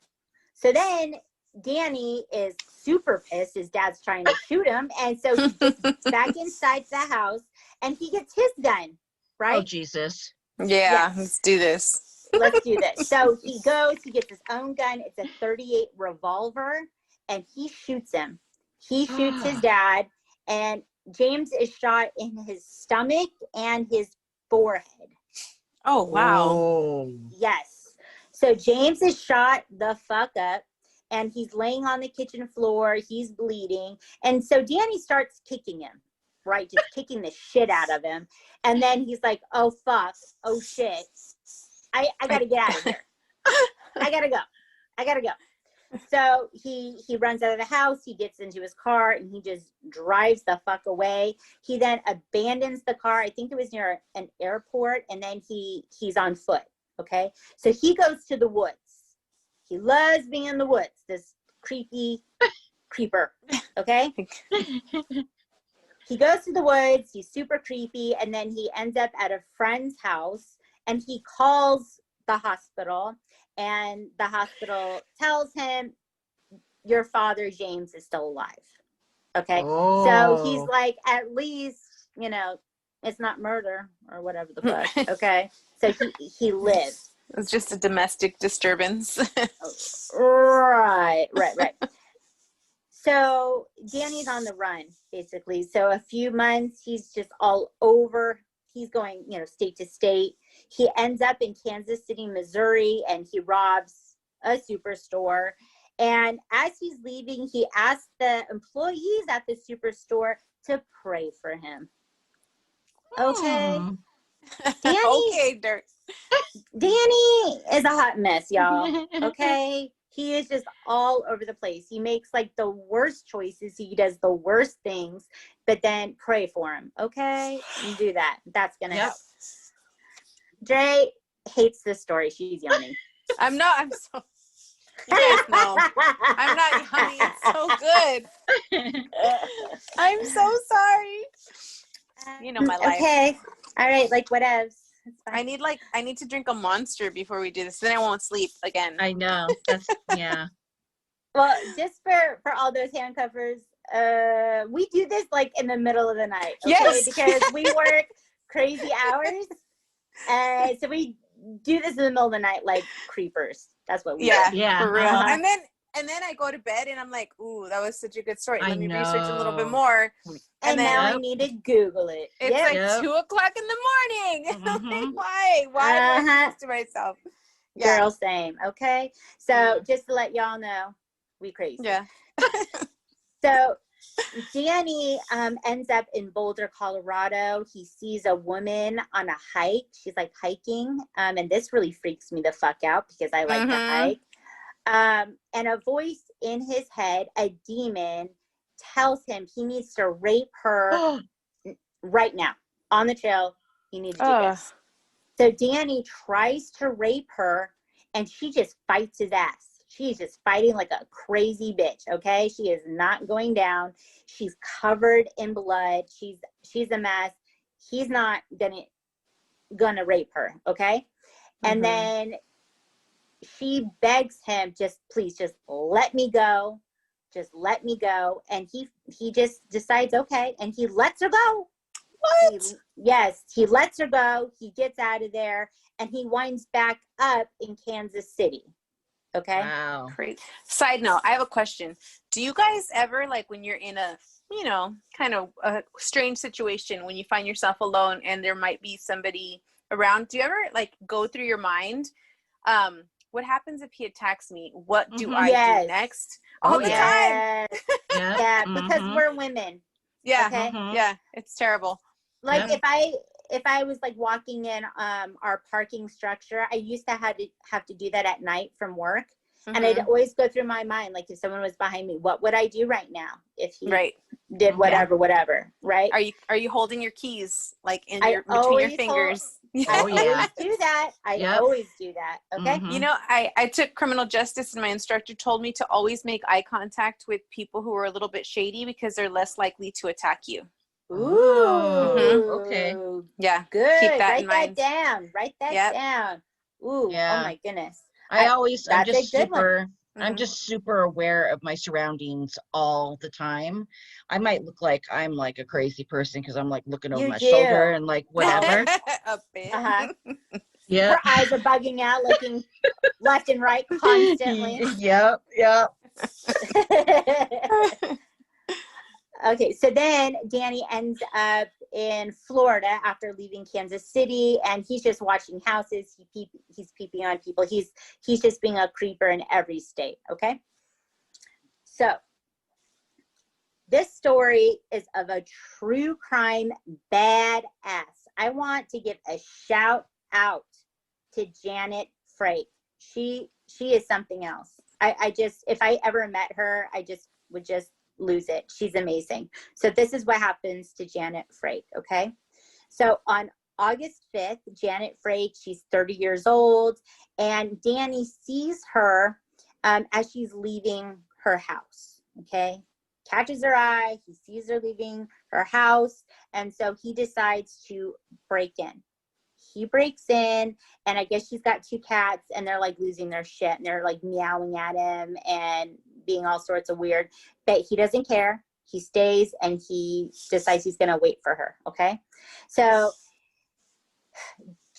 So then Danny is super pissed. His dad's trying to shoot him. And so he gets back inside the house and he gets his gun, right? Oh, Jesus. Yeah, Yes. let's do this. Let's do this. So he goes, he gets his own gun. It's a 38 revolver and he shoots him. He shoots his dad, and James is shot in his stomach and his forehead. Oh, wow. Oh. Yes. So James is shot the fuck up, and he's laying on the kitchen floor. He's bleeding. And so Danny starts kicking him, right? Just kicking the shit out of him. And then he's like, oh, fuck. Oh, shit. I got to get out of here. I got to go. So he runs out of the house. He gets into his car, and he just drives the fuck away. He then abandons the car. I think it was near an airport. And then he's on foot. Okay. So he goes to the woods. He loves being in the woods. This creepy creeper. Okay. He goes to the woods. He's super creepy. And then he ends up at a friend's house, and he calls the hospital, and the hospital tells him, your father, James, is still alive. Okay. Oh. So he's like, at least, it's not murder or whatever the fuck. Okay. So he lives. It's just a domestic disturbance. Right. So Danny's on the run, basically. So a few months, he's just all over. He's going, state to state. He ends up in Kansas City, Missouri, and he robs a superstore. And as he's leaving, he asks the employees at the superstore to pray for him. Okay. Danny, Okay, Dirk. Danny is a hot mess, y'all. Okay. He is just all over the place. He makes like the worst choices. He does the worst things, but then pray for him. Okay. You do that. That's going to help. Dre hates this story. She's yummy. I'm so, you guys know, I'm not yummy. It's so good. I'm so sorry. You know my life. Okay. All right. Like whatevs. I need to drink a Monster before we do this. Then I won't sleep again. I know. That's, yeah. Well, just for all those handcuffers, we do this like in the middle of the night. Okay? Yes. Because we work crazy hours. So we do this in the middle of the night like creepers. That's what we do. Yeah. For real. And then I go to bed and I'm like, ooh, that was such a good story. Let me research a little bit more. And then now I need to Google it. It's like 2:00 in the morning. I'm like, why? Why am I doing this to myself? Yeah. Girl, same. Okay. So just to let y'all know, we crazy. Yeah. So Danny ends up in Boulder, Colorado. He sees a woman on a hike. She's like hiking. And this really freaks me the fuck out because I like to hike. And a voice in his head, a demon, tells him he needs to rape her right now on the trail. You need to do this. So Danny tries to rape her, and she just fights his ass. She's just fighting like a crazy bitch. Okay, she is not going down. She's covered in blood. She's a mess. He's not gonna rape her. Okay, and then she begs him, please let me go. Just let me go. And he just decides, okay. And he lets her go. What? He lets her go. He gets out of there and he winds back up in Kansas City. Okay. Wow. Great. Side note, I have a question. Do you guys ever, like when you're in a, kind of a strange situation, when you find yourself alone and there might be somebody around, do you ever like go through your mind, what happens if he attacks me? What do I do next? All the time. Yeah, because we're women. Yeah. Okay. Yeah. It's terrible. Like if I was like walking in our parking structure, I used to have to do that at night from work. And I'd always go through my mind, like if someone was behind me, what would I do right now if he did whatever, right? Are you holding your keys like between your fingers? I Oh, yeah. always do that. I Yep. always do that. Okay. Mhm. You know, I took criminal justice, and my instructor told me to always make eye contact with people who are a little bit shady because they're less likely to attack you. Ooh. Oh, okay. Yeah. Good. Keep that Write in that mind. down. Write that Yep. down. Ooh. Yeah. Oh my goodness. I'm That's a just good one. super, I'm Mhm. just super aware of my surroundings all the time. I might look like I'm like a crazy person because I'm like looking over You my do. shoulder and like whatever. A bit. Uh-huh. Yeah. Her eyes are bugging out, looking left and right constantly. Yep. Yep. Okay, so then Danny ends up in Florida after leaving Kansas City, and he's just watching houses. He's peeping on people. He's just being a creeper in every state. Okay, so this story is of a true crime badass. I want to give a shout out to Janet Frake. She is something else. I just, if I ever met her, I just would just lose it. She's amazing. So this is what happens to Janet Frake, okay? So on August 5th, Janet Frake, she's 30 years old, and Danny sees her as she's leaving her house, okay? Catches her eye, he sees her leaving her house, and so he decides to break in. He breaks in, and I guess she's got two cats, and they're like losing their shit, and they're like meowing at him and being all sorts of weird, but he doesn't care. He stays, and he decides he's gonna wait for her, okay? So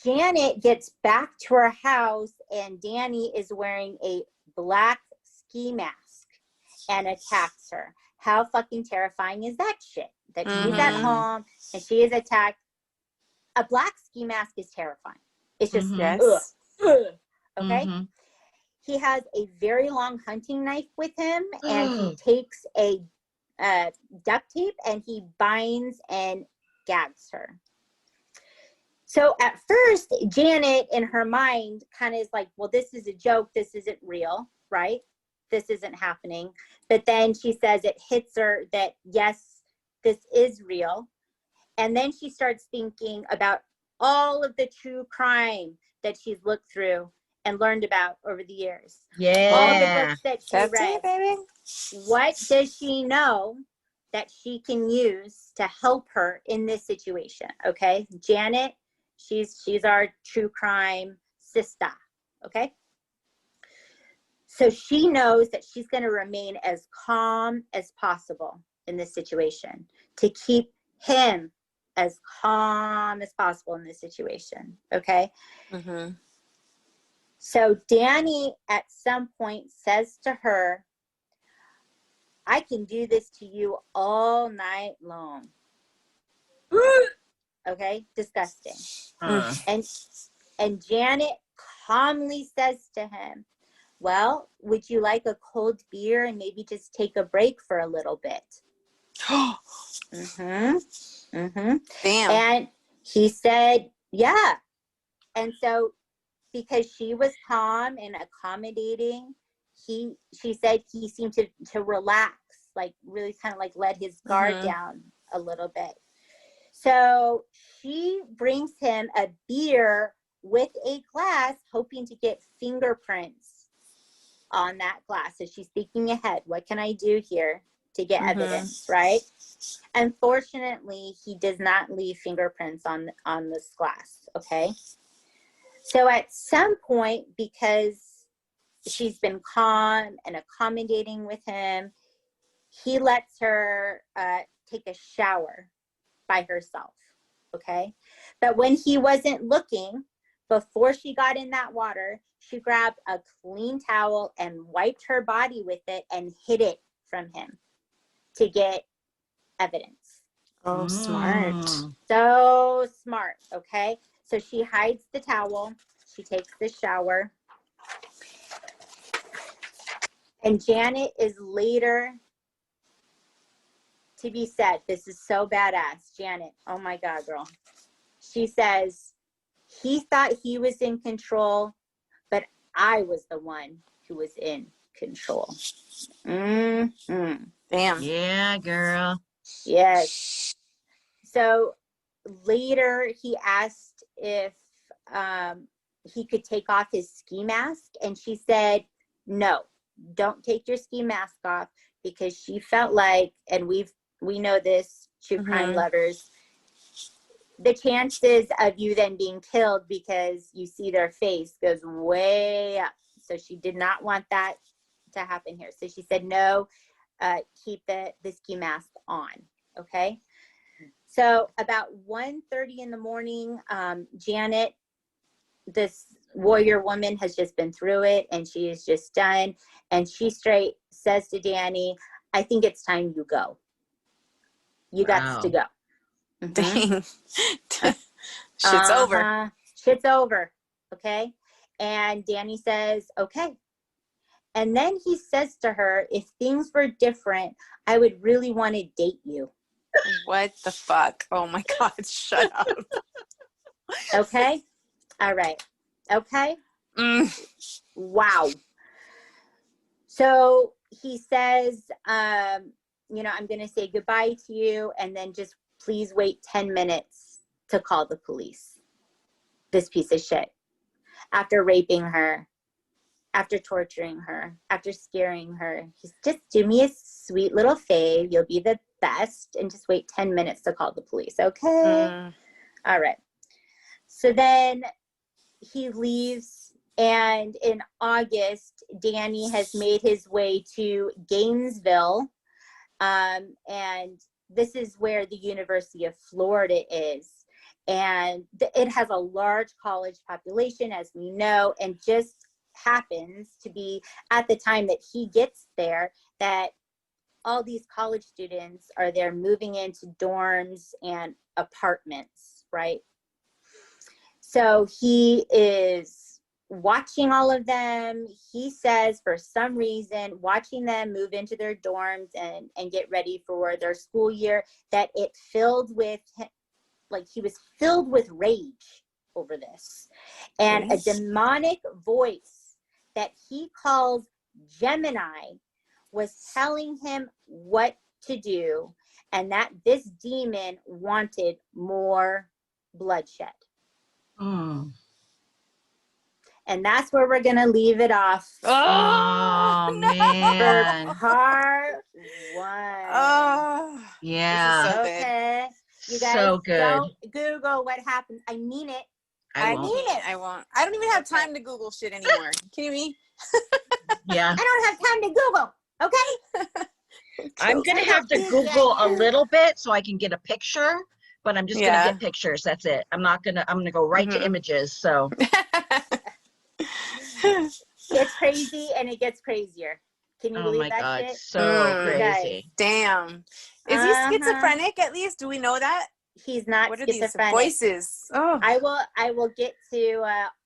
Janet gets back to her house, and Danny is wearing a black ski mask and attacks her. How fucking terrifying is that shit? That she's at home and she is attacked. A black ski mask is terrifying. It's just, Yes. okay? Mhm. He has a very long hunting knife with him, and he takes a duct tape and he binds and gags her. So at first, Janet, in her mind, kind of is like, well, this is a joke. This isn't real, right? This isn't happening. But then she says it hits her that, yes, this is real. And then she starts thinking about all of the true crime that she's looked through and learned about over the years. All the Yeah. books that she That's read. it, baby. What does she know that she can use to help her in this situation? Okay, Janet, she's our true crime sister. Okay, so she knows that she's going to remain as calm as possible in this situation to keep him as calm as possible in this situation. Okay. Mm-hmm. So Danny at some point says to her, I can do this to you all night long. Okay, disgusting. And Janet calmly says to him, well, would you like a cold beer and maybe just take a break for a little bit? Damn. And he said, yeah. And so because she was calm and accommodating, she said he seemed to relax, like really kind of like let his guard down a little bit. So she brings him a beer with a glass, hoping to get fingerprints on that glass. So she's thinking ahead. What can I do here to get evidence, right? Unfortunately, he does not leave fingerprints on this glass, okay? So at some point, because she's been calm and accommodating with him, he lets her take a shower by herself, okay? But when he wasn't looking, before she got in that water, she grabbed a clean towel and wiped her body with it and hid it from him to get evidence. Oh, smart. So smart, okay? So she hides the towel, she takes the shower, and Janet is later to be said, this is so badass, Janet, oh my God, girl. She says, he thought he was in control, but I was the one who was in control. Mm-hmm. Damn. Yeah, girl. Yes. So later he asked if he could take off his ski mask, and she said, no, don't take your ski mask off, because she felt like, and we know this, true crime lovers, the chances of you then being killed because you see their face goes way up. So she did not want that to happen here. So she said, no, keep the ski mask on. Okay. So about 1:30 in the morning, Janet, this warrior woman, has just been through it, and she is just done. And she straight says to Danny, I think it's time you go. You got to go. Dang. Shit's over. Shit's over. Okay. And Danny says, okay. And then he says to her, if things were different, I would really want to date you. What the fuck? Oh my God, shut up. Okay. All right. Okay. Wow. So he says, you know, I'm going to say goodbye to you, and then just please wait 10 minutes to call the police. This piece of shit. After raping her, after torturing her, after scaring her, he's just, do me a sweet little fave. You'll be the best, and just wait 10 minutes to call the police. Okay. All right. So then he leaves, and in August, Danny has made his way to Gainesville. And this is where the University of Florida is. And it has a large college population, as we know, and just happens to be at the time that he gets there that all these college students are there moving into dorms and apartments, right? So he is watching all of them. He says, for some reason, watching them move into their dorms and get ready for their school year, that it filled with, like, he was filled with rage over this. And a demonic voice that he calls Gemini was telling him what to do, and that this demon wanted more bloodshed. And that's where we're going to leave it off. Oh, no. man. For part 1. Oh, yeah. this is so okay. You guys so good. don't Google what happened. I mean it. I won't. I don't even have time to Google shit anymore. Are you kidding me? I Yeah. don't have time to Google. Okay. I'm going to have to Google a little bit so I can get a picture, but I'm just going to get pictures. That's it. I'm going to go right to images. So it's crazy, and it gets crazier. Can you believe that God, shit? so crazy. Damn. Is he schizophrenic at least? Do we know that? He's not what schizophrenic. Are these voices? Oh. I will get to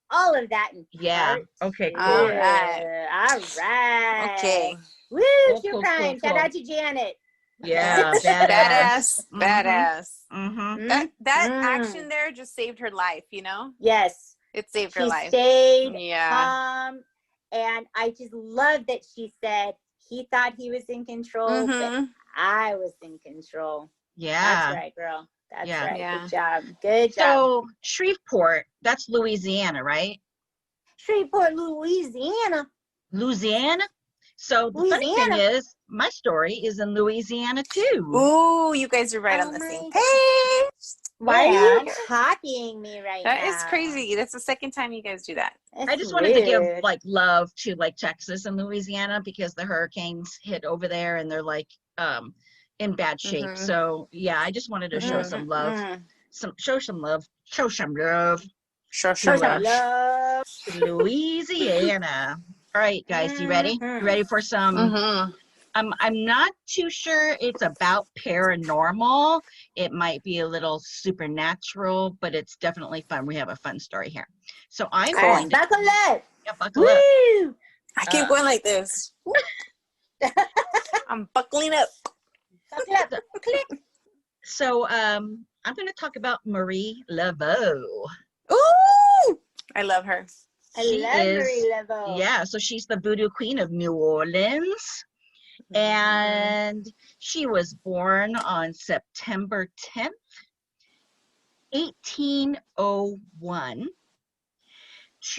all of that in part. Okay, cool. All right. All right. Okay. Woo, true crime. Shout out to Janet. Yeah, badass. Badass. Mm-hmm. That action there just saved her life, you know? Yes. It saved her life. She stayed calm. And I just love that she said he thought he was in control, but I was in control. Yeah. That's right, girl. That's right. Yeah. Good job. Good job. So Shreveport, that's Louisiana, right? Shreveport, Louisiana. Louisiana? So the funny thing is, my story is in Louisiana too. Ooh, you guys are right on the same page. Why are you copying me right now? That is crazy. That's the second time you guys do that. That's I just wanted to give like love to like Texas and Louisiana because the hurricanes hit over there and they're like in bad shape. So yeah, I just wanted to show some love. Show some love to Louisiana. All right, guys, you ready? You ready for some? I'm not too sure it's about paranormal. It might be a little supernatural, but it's definitely fun. We have a fun story here. So I'm going to buckle up. Yeah, buckle up. I keep going like this. I'm buckling up. Buckle up. Click. So I'm going to talk about Marie Laveau. Ooh! I love her. I love Marie Laveau. Yeah, so she's the voodoo queen of New Orleans. And she was born on September 10th, 1801.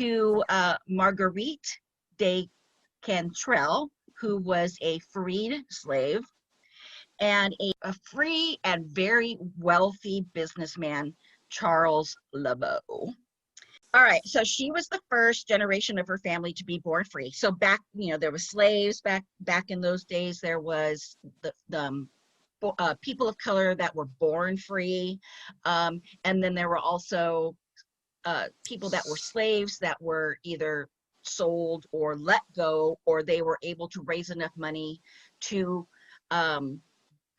to Marguerite de Cantrell, who was a freed slave, and a free and very wealthy businessman, Charles Laveau. All right, so she was the first generation of her family to be born free. So back, there were slaves back in those days. There was the people of color that were born free, and then there were also people that were slaves that were either sold or let go, or they were able to raise enough money to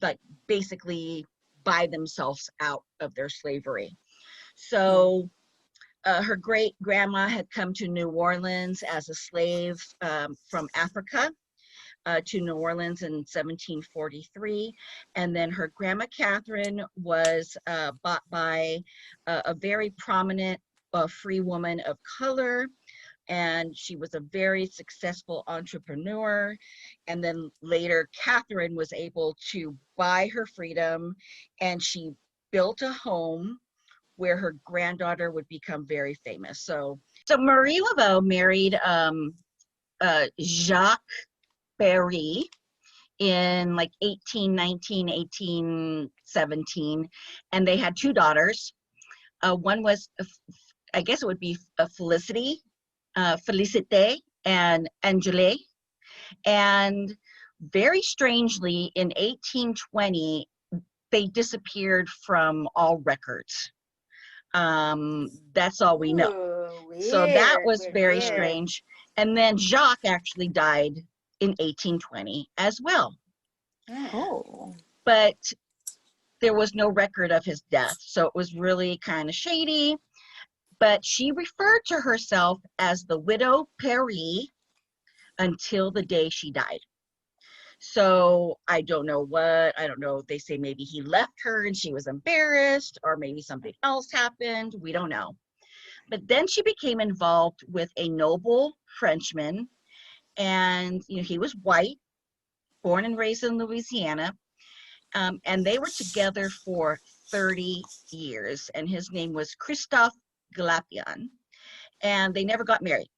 like basically buy themselves out of their slavery. So her great grandma had come to New Orleans as a slave from Africa to New Orleans in 1743. And then her grandma Catherine was bought by a very prominent free woman of color. And she was a very successful entrepreneur. And then later, Catherine was able to buy her freedom, and she built a home where her granddaughter would become very famous. So Marie Laveau married Jacques Berry in like 1819, 1817, and they had two daughters. One was, I guess it would be Felicité and Angèle. And very strangely, in 1820, they disappeared from all records. That's all we know. Ooh, So that was weird, very weird. strange. And then Jacques actually died in 1820 as well. Oh. But there was no record of his death. So it was really kind of shady. But she referred to herself as the widow Paris until the day she died. So I don't know. They say maybe he left her and she was embarrassed, or maybe something else happened. We don't know. But then she became involved with a noble Frenchman, and he was white, born and raised in Louisiana, and they were together for 30 years, and his name was Christophe Glapion, and they never got married.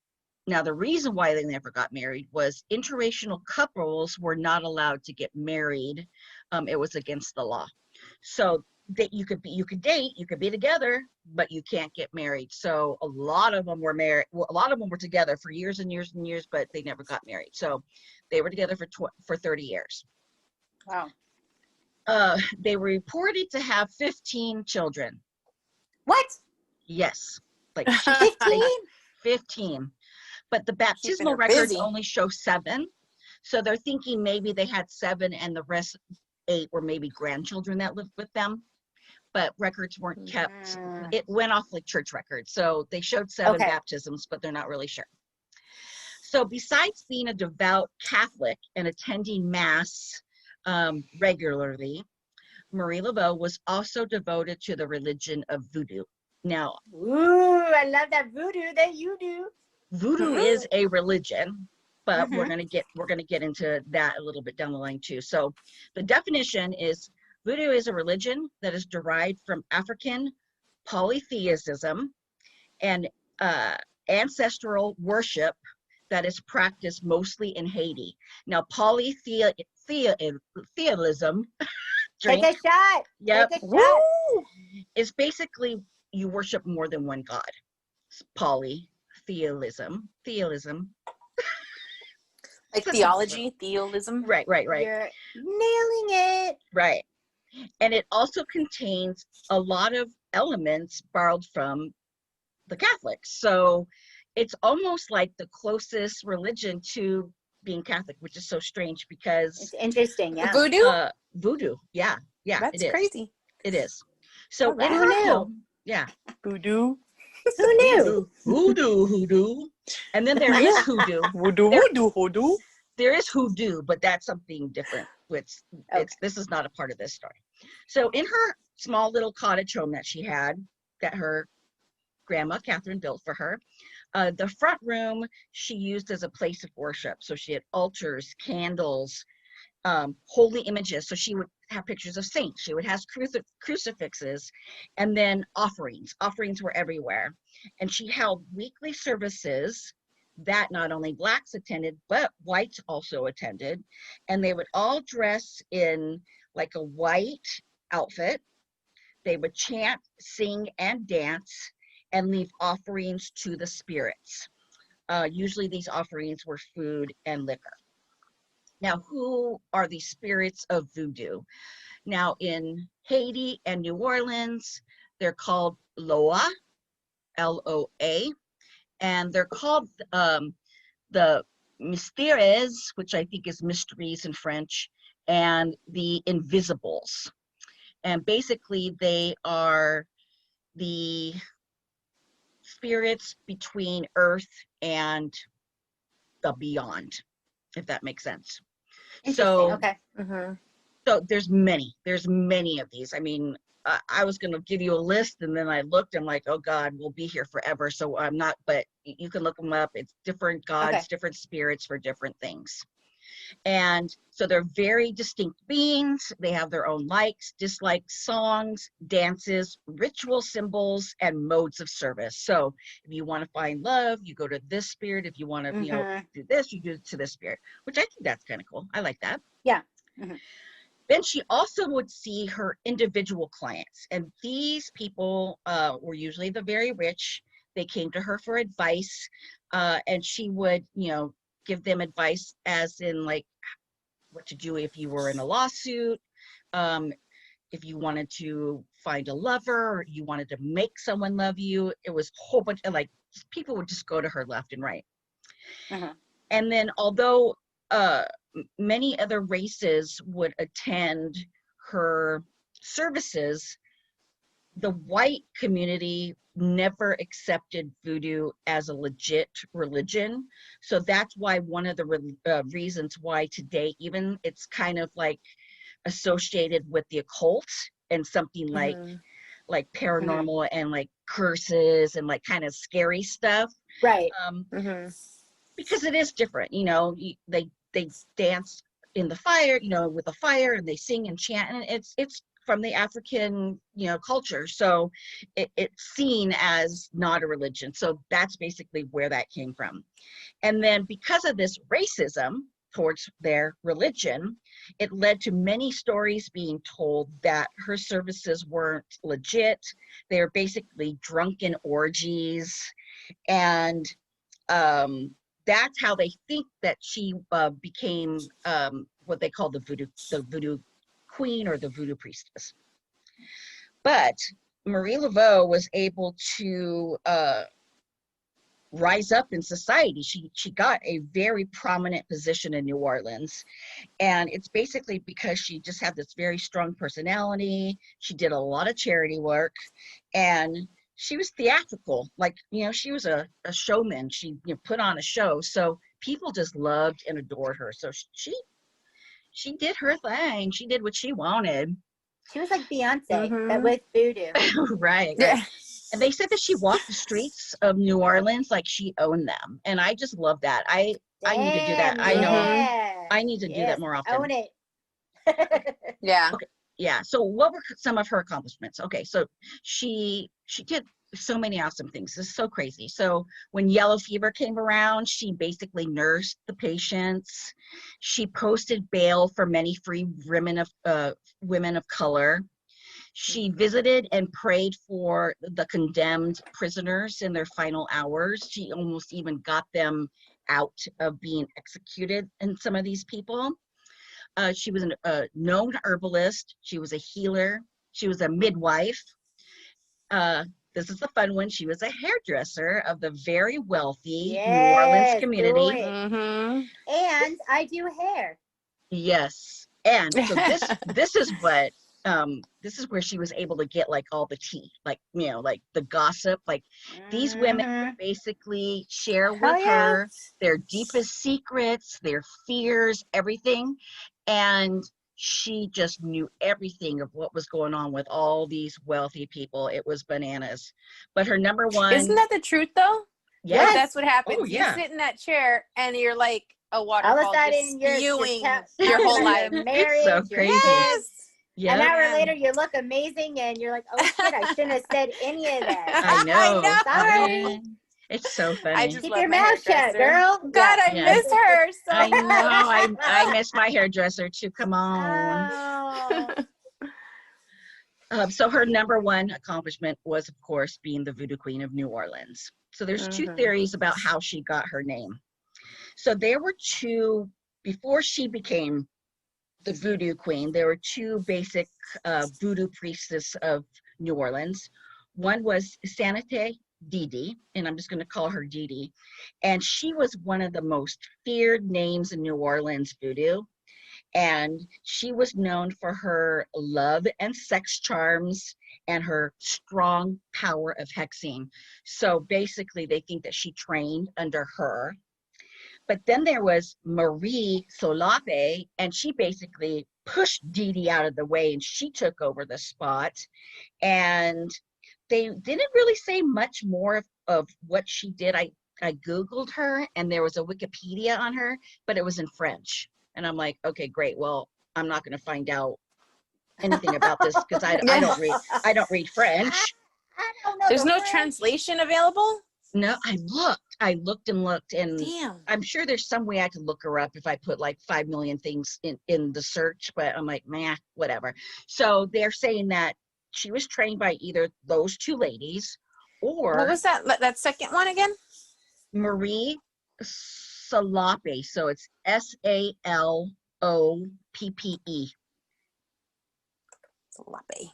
Now, the reason why they never got married was interracial couples were not allowed to get married. It was against the law. So that you could date, you could be together, but you can't get married. So a lot of them were married. Well, a lot of them were together for years and years and years, but they never got married. So they were together for 30 years. Wow. They were reported to have 15 children. What? Yes, like 15? 15. But the Keeping baptismal her records busy. only show 7. So they're thinking maybe they had 7 and the rest 8 were maybe grandchildren that lived with them. But records weren't kept. It went off like church records. So they showed 7 Okay. baptisms, but they're not really sure. So besides being a devout Catholic and attending Mass regularly, Marie Laveau was also devoted to the religion of Voodoo. Now, Ooh, I love that voodoo that you do. Voodoo is a religion, but Mhm. we're gonna get into that a little bit down the line too. So the definition is Voodoo is a religion that is derived from African polytheism and ancestral worship that is practiced mostly in Haiti. Now, polytheism, Take a shot. Yep. Take a shot. is basically you worship more than one god. It's polytheism. Like theology, theism. Right. You're nailing it. Right. And it also contains a lot of elements borrowed from the Catholics. So it's almost like the closest religion to being Catholic, which is so strange because It's interesting, yeah. Voodoo? Voodoo. Yeah, That's it is. crazy. It is. So All right. in Who her knew? home, yeah. Voodoo. Who knew? Hoodoo. And then there is hoodoo. Voodoo. There is hoodoo, but that's something different. This is not a part of this story. So in her small little cottage home that she had, that her grandma Catherine built for her, the front room she used as a place of worship. So she had altars, candles, holy images. So she would have pictures of saints. She would have crucifixes, and then offerings. Offerings were everywhere. And she held weekly services that not only blacks attended, but whites also attended. And they would all dress in like a white outfit. They would chant, sing, and dance, and leave offerings to the spirits. Usually these offerings were food and liquor. Now, who are the spirits of voodoo? Now, in Haiti and New Orleans, they're called Loa, L-O-A, and they're called the Mystères, which I think is mysteries in French, and the Invisibles. And basically, they are the spirits between Earth and the beyond, if that makes sense. Interesting. So, Okay. so there's many of these. I mean, I was going to give you a list, and then I looked, I'm like, oh God, we'll be here forever. So I'm not, but you can look them up. It's different gods, Okay. different spirits for different things. And so they're very distinct beings. They have their own likes, dislikes, songs, dances, ritual symbols, and modes of service. So if you want to find love, you go to this spirit. If you want to, do this, you do it to this spirit, which I think that's kind of cool. I like that. Yeah. Then she also would see her individual clients. And these people were usually the very rich. They came to her for advice. And she would, give them advice as in like what to do if you were in a lawsuit, if you wanted to find a lover, or you wanted to make someone love you. It was a whole bunch of like, people would just go to her left and right. And then although many other races would attend her services, the white community never accepted voodoo as a legit religion. So that's why one of the reasons why today even it's kind of like associated with the occult and something like paranormal and like curses and like kind of scary stuff. Right. Because it is different, they dance in the fire, with the fire, and they sing and chant, and it's from the African, culture. So it's seen as not a religion. So that's basically where that came from. And then because of this racism towards their religion, it led to many stories being told that her services weren't legit. They're basically drunken orgies. And that's how they think that she became what they call the voodoo queen or the voodoo priestess. But Marie Laveau was able to rise up in society. She got a very prominent position in New Orleans, and it's basically because she just had this very strong personality. She did a lot of charity work, and she was theatrical. Like, she was a showman. She put on a show, so people just loved and adored her. So she did her thing. She did what she wanted. She was like Beyonce, but with voodoo. Right. And they said that she walked the streets of New Orleans like she owned them. And I just love that. I need to do that. I know I need to do that more often. Own it. Yeah. Okay. Yeah. So what were some of her accomplishments? Okay. So she did so many awesome things. This is so crazy. So when yellow fever came around, she basically nursed the patients. She posted bail for many free women of color. She visited and prayed for the condemned prisoners in their final hours. She almost even got them out of being executed, and some of these people. She was a known herbalist. She was a healer. She was a midwife. This is the fun one. She was a hairdresser of the very wealthy New Orleans community. And I do hair. Yes. And so this is what this is where she was able to get like all the tea, like like the gossip. Like these women basically share with her their deepest secrets, their fears, everything. And she just knew everything of what was going on with all these wealthy people. It was bananas. But her number one. Isn't that the truth though? Yes. That's what happens. Oh, yeah. You sit in that chair and you're like, a All of a waterfall just sudden, you're spewing you're your whole about life. your marriage, so your crazy. kids. Yes. Yeah. An hour Man. later, you look amazing, and you're like, "Oh shit, I shouldn't have said any of that." I know. Sorry. Man. It's so funny. I just Keep love your my mouth shut, hairdresser. girl. God, I Yeah. miss her so I know. much. I miss my hairdresser too. Come on. Oh. So her number one accomplishment was, of course, being the Voodoo Queen of New Orleans. So there's two theories about how she got her name. So there were two, before she became the Voodoo Queen, there were two basic voodoo priestess of New Orleans. One was Sanate Didi, and I'm just going to call her Didi. And she was one of the most feared names in New Orleans voodoo. And she was known for her love and sex charms and her strong power of hexing. So basically, they think that she trained under her. But then there was Marie Solape, and she basically pushed Didi out of the way, and she took over the spot. And they didn't really say much more of what she did. I Googled her, and there was a Wikipedia on her, but it was in French. And I'm like, okay, great. Well, I'm not going to find out anything about this because I don't read French. I don't know. There's the no French. translation available? No, I looked and looked, and Damn. I'm sure there's some way I could look her up if I put like 5 million things in the search, but I'm like, nah, whatever. So they're saying that she was trained by either those two ladies or What was that second one again? Marie Salope. So it's Saloppe. Salope.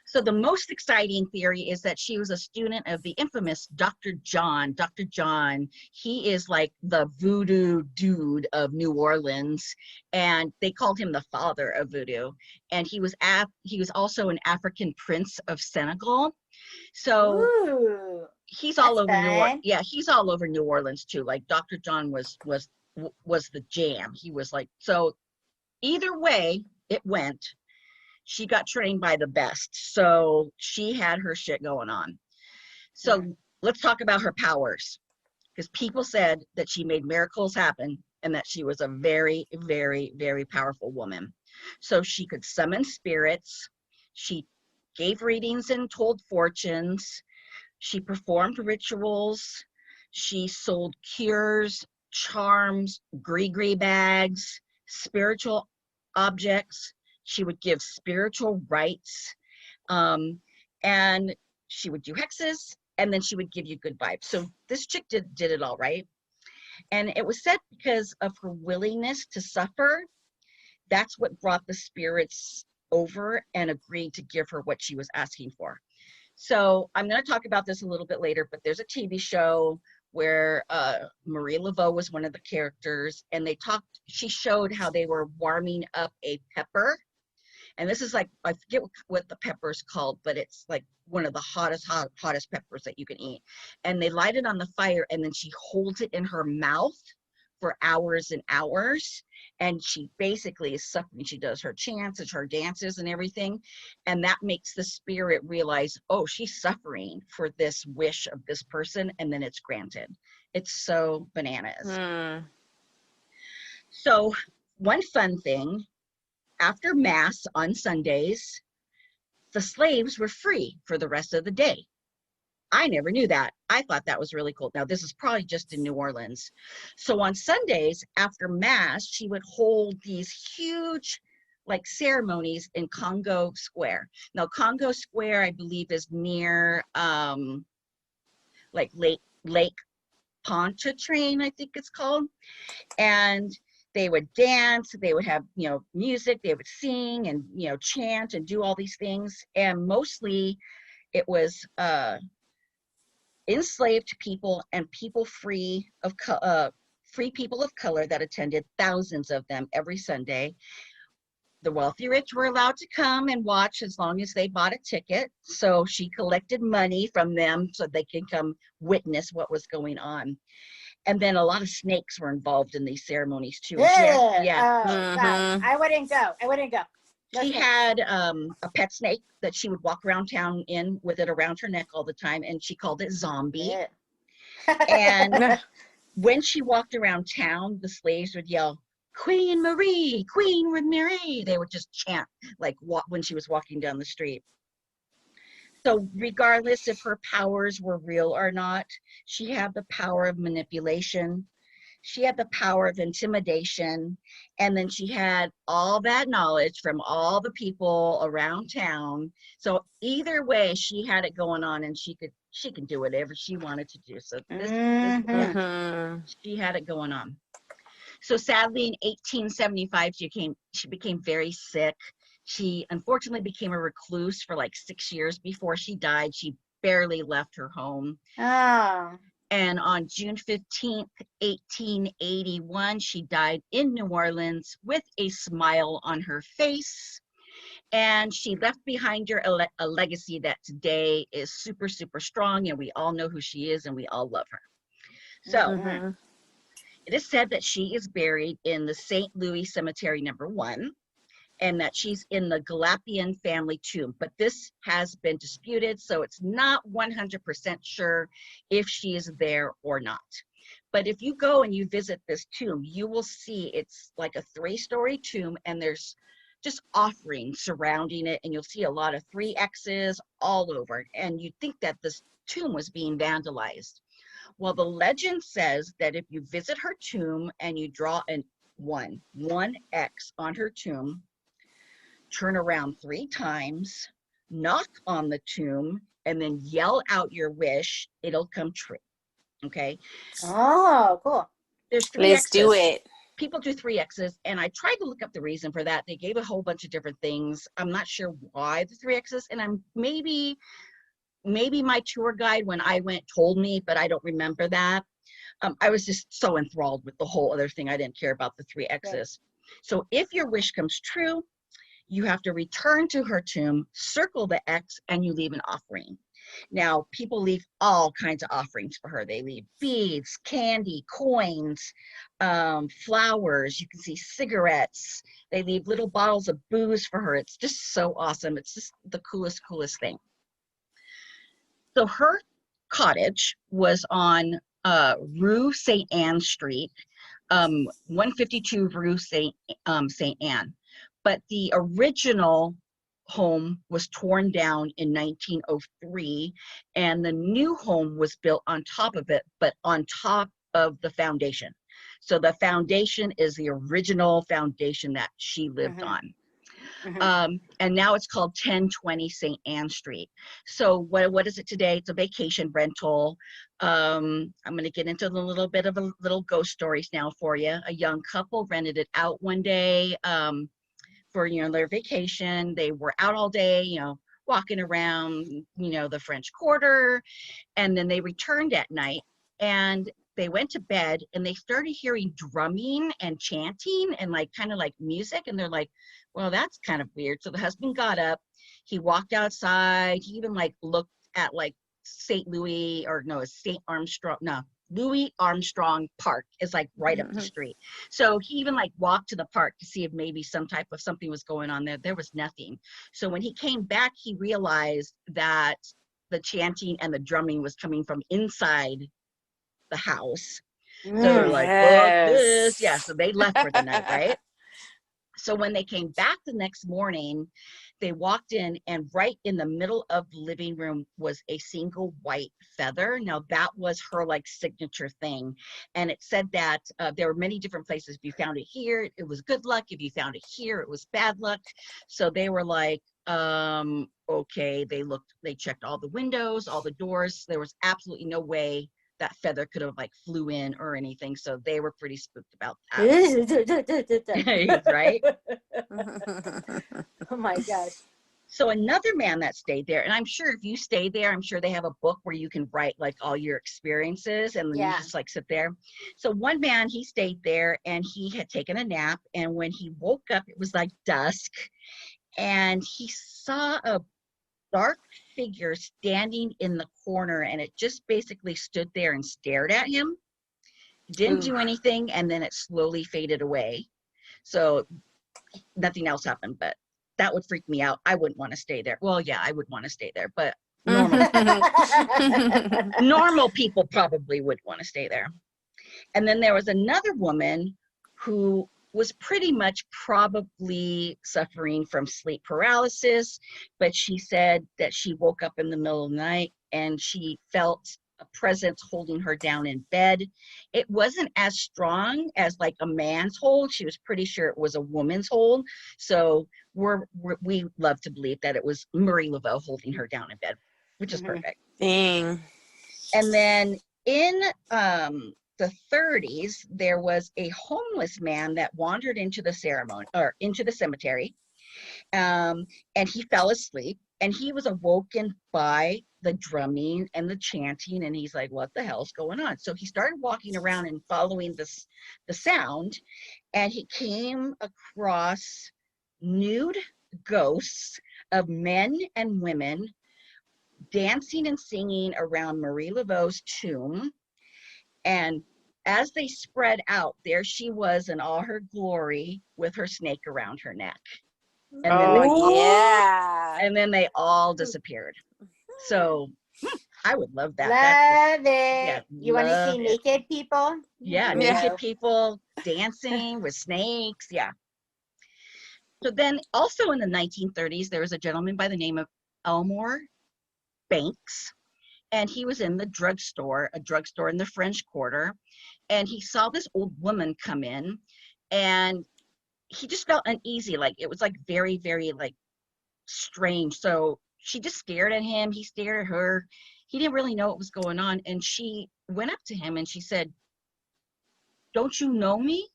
So the most exciting theory is that she was a student of the infamous Dr. John. Dr. John, he is like the voodoo dude of New Orleans, and they called him the father of voodoo. And he was also an African prince of Senegal. So Ooh, he's all over fun. New Orleans. Yeah, he's all over New Orleans too. Like Dr. John was the jam. He was like, so either way it went, she got trained by the best. So she had her shit going on. So let's talk about her powers, because people said that she made miracles happen and that she was a very, very, very powerful woman. So she could summon spirits. She gave readings and told fortunes. She performed rituals. She sold cures, charms, gree bags, spiritual objects. She would give spiritual rites, and she would do hexes, and then she would give you good vibes. So this chick did it all right. And it was said because of her willingness to suffer, that's what brought the spirits over and agreed to give her what she was asking for. So I'm going to talk about this a little bit later, but there's a TV show where Marie Laveau was one of the characters, and she showed how they were warming up a pepper. And this is like, I forget what the pepper is called, but it's like one of the hottest peppers that you can eat. And they light it on the fire, and then she holds it in her mouth for hours and hours. And she basically is suffering. She does her chants, her dances and everything. And that makes the spirit realize, oh, she's suffering for this wish of this person. And then it's granted. It's so bananas. So one fun thing, after Mass on Sundays, the slaves were free for the rest of the day. I never knew that. I thought that was really cool. Now, this is probably just in New Orleans. So on Sundays, after Mass, she would hold these huge, like, ceremonies in Congo Square. Now, Congo Square, I believe, is near, like, Lake Pontchartrain, I think it's called. And they would dance, they would have, music, they would sing and, chant and do all these things. And mostly it was enslaved people and people free people of color that attended, thousands of them every Sunday. The wealthy rich were allowed to come and watch as long as they bought a ticket. So she collected money from them so they can come witness what was going on. And then a lot of snakes were involved in these ceremonies too. Yeah. God. I wouldn't go. No She snakes. had a pet snake that she would walk around town with it around her neck all the time, and she called it Zombie. Yeah. And When she walked around town, the slaves would yell, Queen Marie, Queen Marie. They would just chant like when she was walking down the street. So regardless if her powers were real or not, she had the power of manipulation. She had the power of intimidation. And then she had all that knowledge from all the people around town. So either way, she had it going on, and she could do whatever she wanted to do. So she had it going on. So sadly, in 1875, she became very sick. She unfortunately became a recluse for like 6 years before she died. She barely left her home. Oh. And on June 15th, 1881, she died in New Orleans with a smile on her face. And she left behind her a legacy that today is super, super strong. And we all know who she is, and we all love her. So it is said that she is buried in the St. Louis Cemetery No. 1, and that she's in the Galapian family tomb. But this has been disputed, so it's not 100% sure if she is there or not. But if you go and you visit this tomb, you will see it's like a 3-story tomb, and there's just offerings surrounding it, and you'll see a lot of 3X's all over. And you'd think that this tomb was being vandalized. Well, the legend says that if you visit her tomb and you draw one X on her tomb, turn around 3 times, knock on the tomb, and then yell out your wish, it'll come true. Okay? Oh, cool. There's 3 Let's X's. do it. People do 3 X's, and I tried to look up the reason for that. They gave a whole bunch of different things. I'm not sure why the 3 X's, and I'm maybe my tour guide when I went told me, but I don't remember that. I was just so enthralled with the whole other thing. I didn't care about the 3 X's. Right. So if your wish comes true, you have to return to her tomb, circle the X, and you leave an offering. Now, people leave all kinds of offerings for her. They leave beads, candy, coins, flowers. You can see cigarettes. They leave little bottles of booze for her. It's just so awesome. It's just the coolest thing. So her cottage was on Rue St. Anne Street, 152 Rue St. Anne. But the original home was torn down in 1903, and the new home was built on top of it, but on top of the foundation. So the foundation is the original foundation that she lived on. And now it's called 1020 St. Anne Street. So what is it today? It's a vacation rental. I'm going to get into a little bit of a little ghost stories now for you. A young couple rented it out one day for their vacation. They were out all day, walking around the French Quarter, and then they returned at night, and they went to bed, and they started hearing drumming and chanting and kind of like music, and they're like, well, that's kind of weird. So the husband got up, he walked outside, he even looked at Louis Armstrong Park is right up the street. So he even walked to the park to see if maybe some type of something was going on there. There was nothing. So when he came back, he realized that the chanting and the drumming was coming from inside the house. So they're like, oh, this. Yeah, so they left for the night, right? So when they came back the next morning, they walked in, and right in the middle of the living room was a single white feather. Now that was her signature thing. And it said that there were many different places. If you found it here, it was good luck. If you found it here, it was bad luck. So they were like, okay. They checked all the windows, all the doors. There was absolutely no way that feather could have flew in or anything. So they were pretty spooked about that. Right? Oh my gosh. So another man that stayed there, and I'm sure if you stay there, I'm sure they have a book where you can write all your experiences, and then you just sit there. So one man, he stayed there, and he had taken a nap, and when he woke up, it was dusk, and he saw a dark figure standing in the corner, and it just basically stood there and stared at him. Didn't do anything, and then it slowly faded away. So nothing else happened, but that would freak me out. I wouldn't want to stay there. Well, yeah, I would want to stay there, but normal people probably would want to stay there. And then there was another woman who was pretty much probably suffering from sleep paralysis, but she said that she woke up in the middle of the night and she felt a presence holding her down in bed. It wasn't as strong as like a man's hold. She was pretty sure it was a woman's hold. So we love to believe that it was Marie Laveau holding her down in bed, which is perfect. Dang. And then in the 30s, there was a homeless man that wandered into the cemetery, and he fell asleep. And he was awoken by the drumming and the chanting, and he's like, "What the hell's going on?" So he started walking around and following the sound, and he came across nude ghosts of men and women dancing and singing around Marie Laveau's tomb. And as they spread out, there she was in all her glory with her snake around her neck. And And then they all disappeared. So I would love that. Love it. Yeah, You want to see naked people? Yeah, naked people dancing with snakes. Yeah. So then also in the 1930s, there was a gentleman by the name of Elmore Banks, and he was in the drugstore, a drugstore in the French Quarter, and he saw this old woman come in, and he just felt uneasy. Like it was like very, very like strange. So she just stared at him. He stared at her. He didn't really know what was going on. And she went up to him and she said, "Don't you know me?"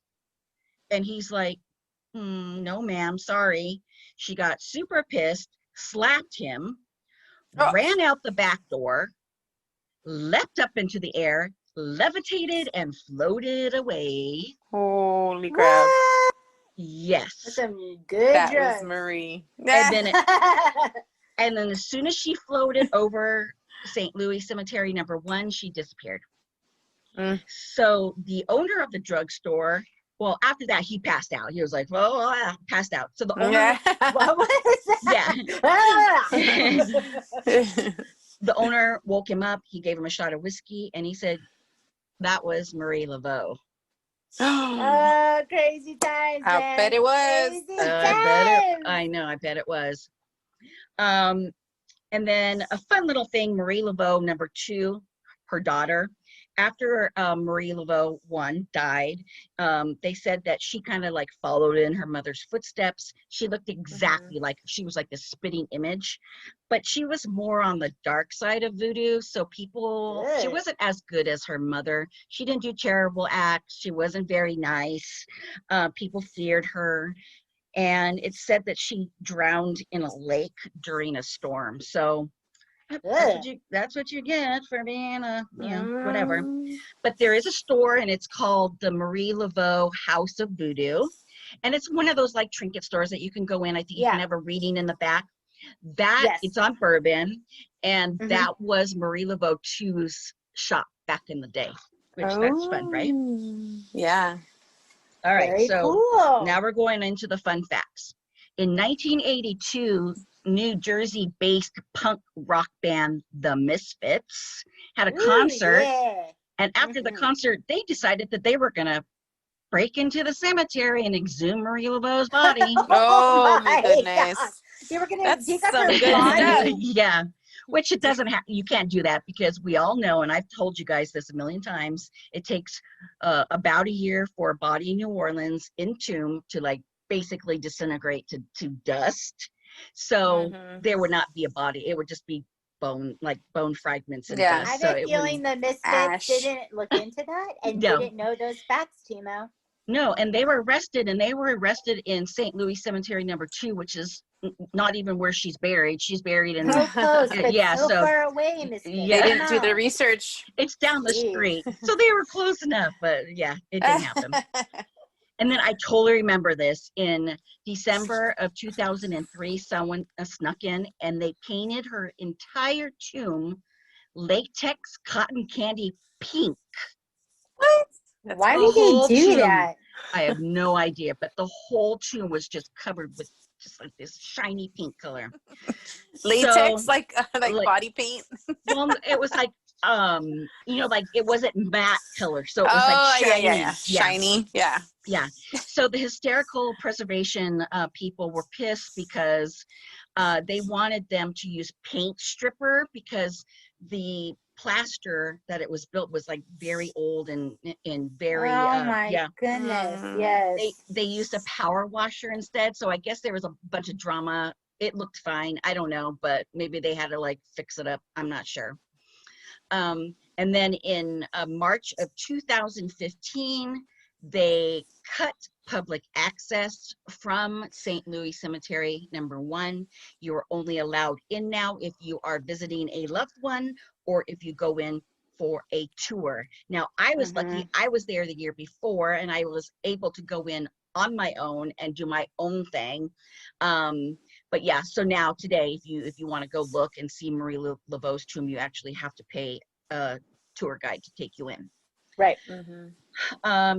And he's like, "No, ma'am, sorry." She got super pissed, slapped him, ran out the back door, leapt up into the air, levitated, and floated away. Holy crap. Yes. That's some good That drugs. was Marie. And then as soon as she floated over St. Louis Cemetery number 1, she disappeared. So the owner of the drugstore, well, after that, he passed out. He was like, passed out. So the owner, What was that? the owner woke him up. He gave him a shot of whiskey, and he said, "That was Marie Laveau." Oh, crazy times, I man. bet it was. Crazy times. I bet it was. And then a fun little thing, Marie Laveau number 2, her daughter, after Marie Laveau 1 died, they said that she kind of like followed in her mother's footsteps. She looked exactly like, she was like a spitting image, but she was more on the dark side of voodoo. So she wasn't as good as her mother. She didn't do charitable acts. She wasn't very nice. People feared her. And it's said that she drowned in a lake during a storm. So that's what you get for being whatever. But there is a store, and it's called the Marie Laveau House of Voodoo. And it's one of those like trinket stores that you can go in. I think you can have a reading in the back. It's on Bourbon. And that was Marie Laveau 2's shop back in the day, which that's fun, right? Yeah. All right, Very so cool. now we're going into the fun facts. In 1982, New Jersey-based punk rock band The Misfits had a concert, and after the concert, they decided that they were going to break into the cemetery and exhume Marie Laveau's body. Oh my goodness. God. They were going to That's dig up some her good body. stuff. Yeah, which it doesn't have, you can't do that because we all know, and I've told you guys this a million times, it takes about a year for a body in New Orleans in tomb to like basically disintegrate to dust. So there would not be a body. It would just be bone fragments and dust. I So have a feeling the Misfits didn't look into that and didn't know those facts, Timo. No, and they were arrested in St. Louis Cemetery number 2, which is not even where she's buried. She's buried in so close, but so far away, Misfits. They didn't do the research. It's down the street. So they were close enough, but yeah, it didn't happen. And then I totally remember this. In December of 2003, someone snuck in and they painted her entire tomb latex cotton candy pink. What? Why did they do that? I have no idea, but the whole tomb was just covered with just like this shiny pink color. Latex, like body paint. Well, it was like like it wasn't matte color, so it was like shiny. Shiny, yeah. Yeah. So the hysterical preservation people were pissed because they wanted them to use paint stripper because the plaster that it was built was like very old and very oh my goodness, yes. They used a power washer instead. So I guess there was a bunch of drama. It looked fine. I don't know, but maybe they had to like fix it up. I'm not sure. And then in March of 2015, they cut public access from St. Louis Cemetery number 1. You are only allowed in now if you are visiting a loved one or if you go in for a tour. Now, I was lucky. I was there the year before and I was able to go in on my own and do my own thing. But yeah, so now today, if you want to go look and see Marie Laveau's tomb, you actually have to pay a tour guide to take you in. Right.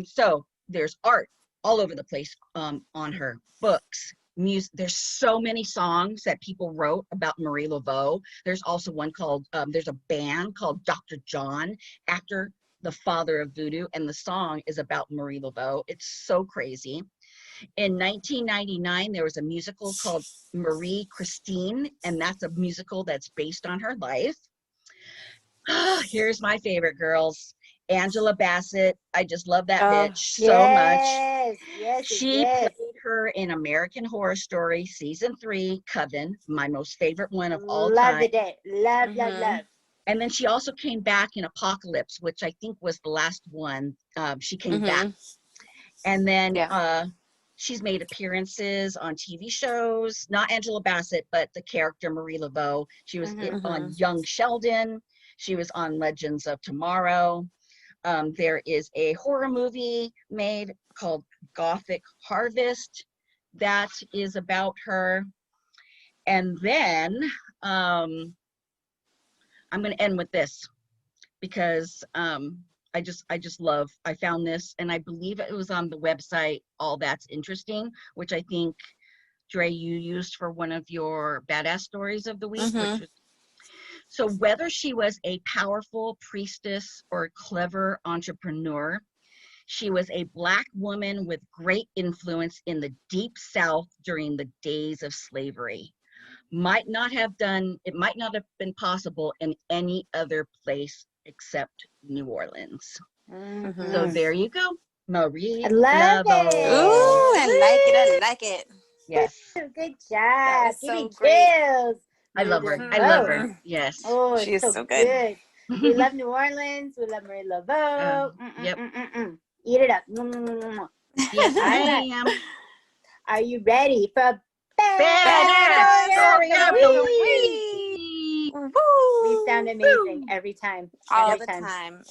So there's art all over the place on her, books, music. There's so many songs that people wrote about Marie Laveau. There's also one called, there's a band called Dr. John, after the father of Voodoo, and the song is about Marie Laveau. It's so crazy. In 1999, there was a musical called Marie Christine, and that's a musical that's based on her life. Here's my favorite, girls. Angela Bassett. I just love that bitch so much. Yes, She played her in American Horror Story season 3, Coven, my most favorite one of all time. Loved it. Love. And then she also came back in Apocalypse, which I think was the last one. She came back. And then she's made appearances on TV shows, not Angela Bassett, but the character Marie Laveau. She was on Young Sheldon. She was on Legends of Tomorrow. There is a horror movie made called Gothic Harvest that is about her. And then I'm going to end with this because I found this, and I believe it was on the website All That's Interesting, which I think, Dre, you used for one of your badass stories of the week. Which was, so whether she was a powerful priestess or a clever entrepreneur, she was a Black woman with great influence in the Deep South during the days of slavery. It might not have been possible in any other place except New Orleans. So there you go, Marie Laveau. Ooh, I like it. Yes. Good job. Give me so great. chills. I love her. Yes. Oh, she's so good. We love New Orleans. We love Marie Laveau. Yep. Eat it up. Yes, I am. Are you ready for badass story of the week? We sound amazing every time. All the time.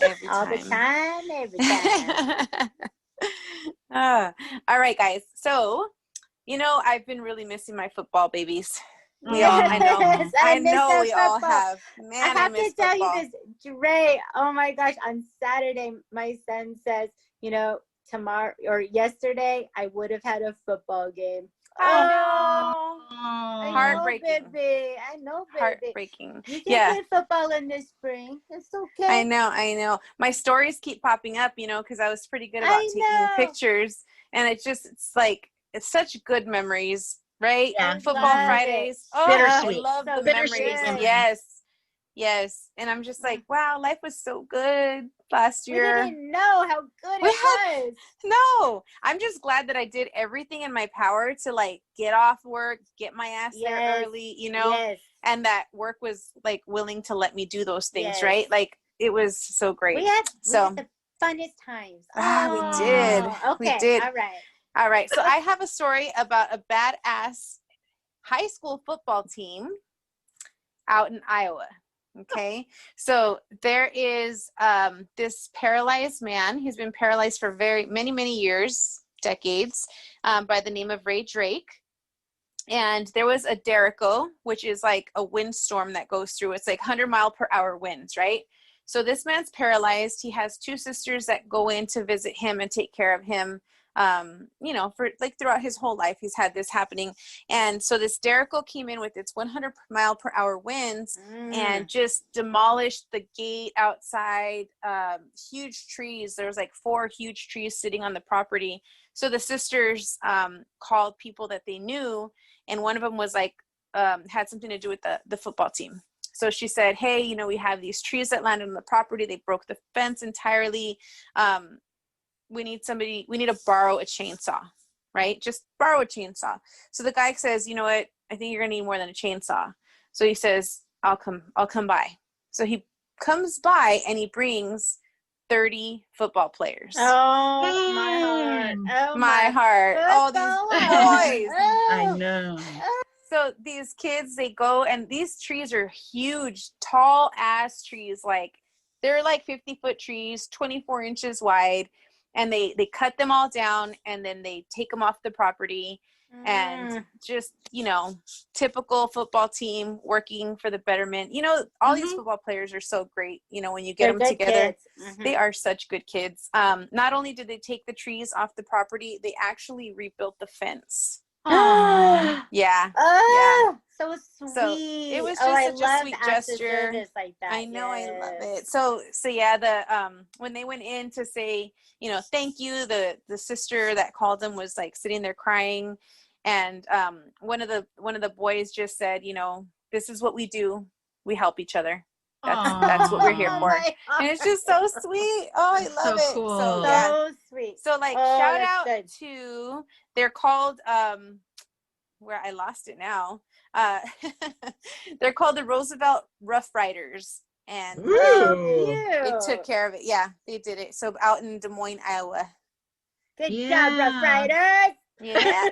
All right, guys. So, I've been really missing my football babies. I know we all have. Man, I have to tell football. you this, Dre. Oh my gosh! On Saturday, my son says, tomorrow or yesterday, I would have had a football game. Oh, heartbreaking. Baby. I know, baby. Heartbreaking. You can play football in the spring. It's okay. I know. My stories keep popping up, because I was pretty good about taking pictures, and it's such good memories. Right? Yeah. Football Fridays. Oh, bittersweet. I love the bittersweet memories. Yes. And I'm just like, wow, life was so good last year. We didn't know how good it was. No. I'm just glad that I did everything in my power to get off work, get my ass there early, and that work was willing to let me do those things, right? It was so great. We had the funnest times. We did. Okay. We did. All right. So I have a story about a badass high school football team out in Iowa. Okay. So there is this paralyzed man. He's been paralyzed for many, many years, decades, by the name of Ray Drake. And there was a Derico, which is like a windstorm that goes through. It's 100-mile-per-hour winds, right? So this man's paralyzed. He has 2 sisters that go in to visit him and take care of him. for like throughout his whole life, he's had this happening. And so this Derico came in with its 100-mile-per-hour winds and just demolished the gate outside. Huge trees. There was like 4 huge trees sitting on the property. So the sisters called people that they knew, and one of them was like had something to do with the football team. So she said, hey, we have these trees that landed on the property. They broke the fence entirely. We need to borrow a chainsaw, right? Just borrow a chainsaw. So the guy says, you know what? I think you're gonna need more than a chainsaw. So he says, I'll come by. So he comes by and he brings 30 football players. Oh, my heart. Oh, my heart. Oh, these boys. I know. So these kids, they go, and these trees are huge, tall ass trees. Like they're like 50-foot trees, 24 inches wide. And they cut them all down, and then they take them off the property. And just, typical football team working for the betterment. All these football players are so great. When you get them together, they are such good kids. Not only did they take the trees off the property, they actually rebuilt the fence. Yeah. Yeah. So sweet. So it was just such a sweet gesture. Like that. I know. Yes. I love it. So yeah, the when they went in to say, thank you, the sister that called them was like sitting there crying, and one of the boys just said, this is what we do. We help each other. That's what we're here for. And it's just so sweet. Oh, I love it. Cool. So yeah. So sweet. So like shout out to, they're called where I lost it now. They're called the Roosevelt Rough Riders, and they took care of it. Yeah, they did it. So out in Des Moines, Iowa. Good job, Rough Riders. Yeah.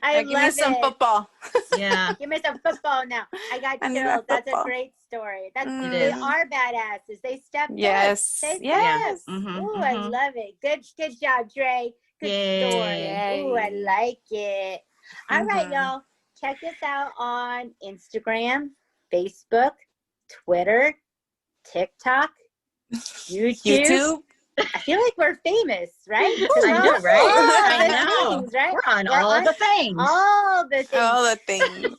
I love give me some football. Yeah. Give me some football now. I got chills. That's a great story. They are badasses. They stepped up. Yes. Yes. Ooh, I love it. Good job, Dre. Good story. Ooh, I like it. All right, y'all. Check us out on Instagram, Facebook, Twitter, TikTok, YouTube. I feel like we're famous, right? I know, right? I know. Things, right? We're on all the things. All the things. All the things.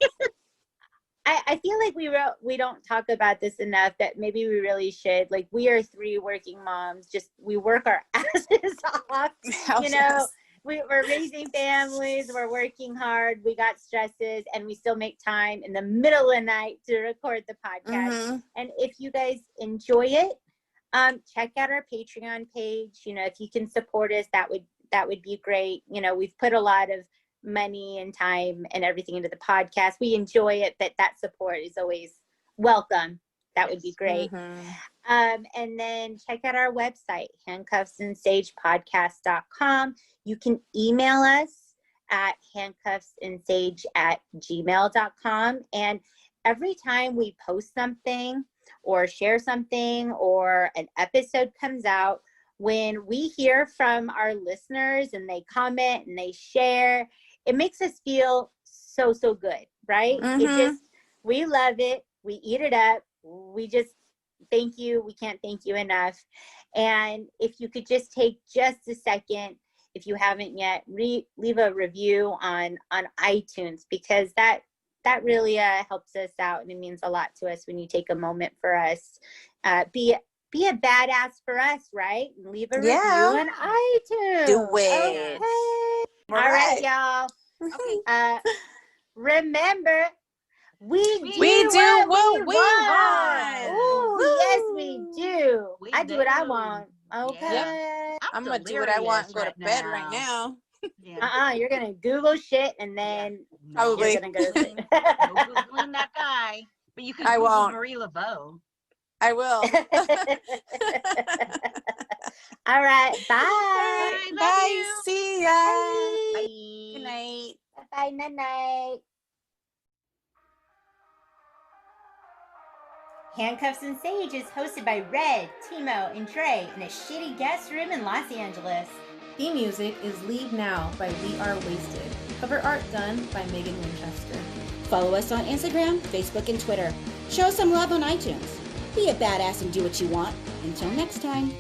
I feel like we don't talk about this enough, that maybe we really should. Like, we are 3 working moms. We work our asses off. We're raising families. We're working hard. We got stresses, and we still make time in the middle of the night to record the podcast. And if you guys enjoy it, check out our Patreon page. If you can support us, that would be great. We've put a lot of money and time and everything into the podcast. We enjoy it, but that support is always welcome. That would be great. And then check out our website, handcuffsandSagePodcast.com. You can email us at handcuffsandsage@gmail.com. And every time we post something or share something or an episode comes out, when we hear from our listeners and they comment and they share, it makes us feel so good, right? We love it. We eat it up. We just thank you. We can't thank you enough. And if you could just take just a second, if you haven't yet, leave a review on iTunes, because that really helps us out, and it means a lot to us when you take a moment for us. Be a badass for us, right? And leave a review on iTunes. Do it. Okay. All right, y'all. Okay. Remember, we do what we want. Ooh, yes, we do. I do what I want. Okay. Yep. I'm gonna do what I want and go to bed right now. You're gonna Google shit, and then probably you're gonna go to sleep. No Googling that guy. But you can Google Marie Laveau. I will. All right. Bye. Bye. See ya. Bye. Good night. Bye. Night. Handcuffs and Sage is hosted by Red, Timo, and Dre in a shitty guest room in Los Angeles. Theme music is Leave Now by We Are Wasted. Cover art done by Megan Winchester. Follow us on Instagram, Facebook, and Twitter. Show us some love on iTunes. Be a badass and do what you want. Until next time.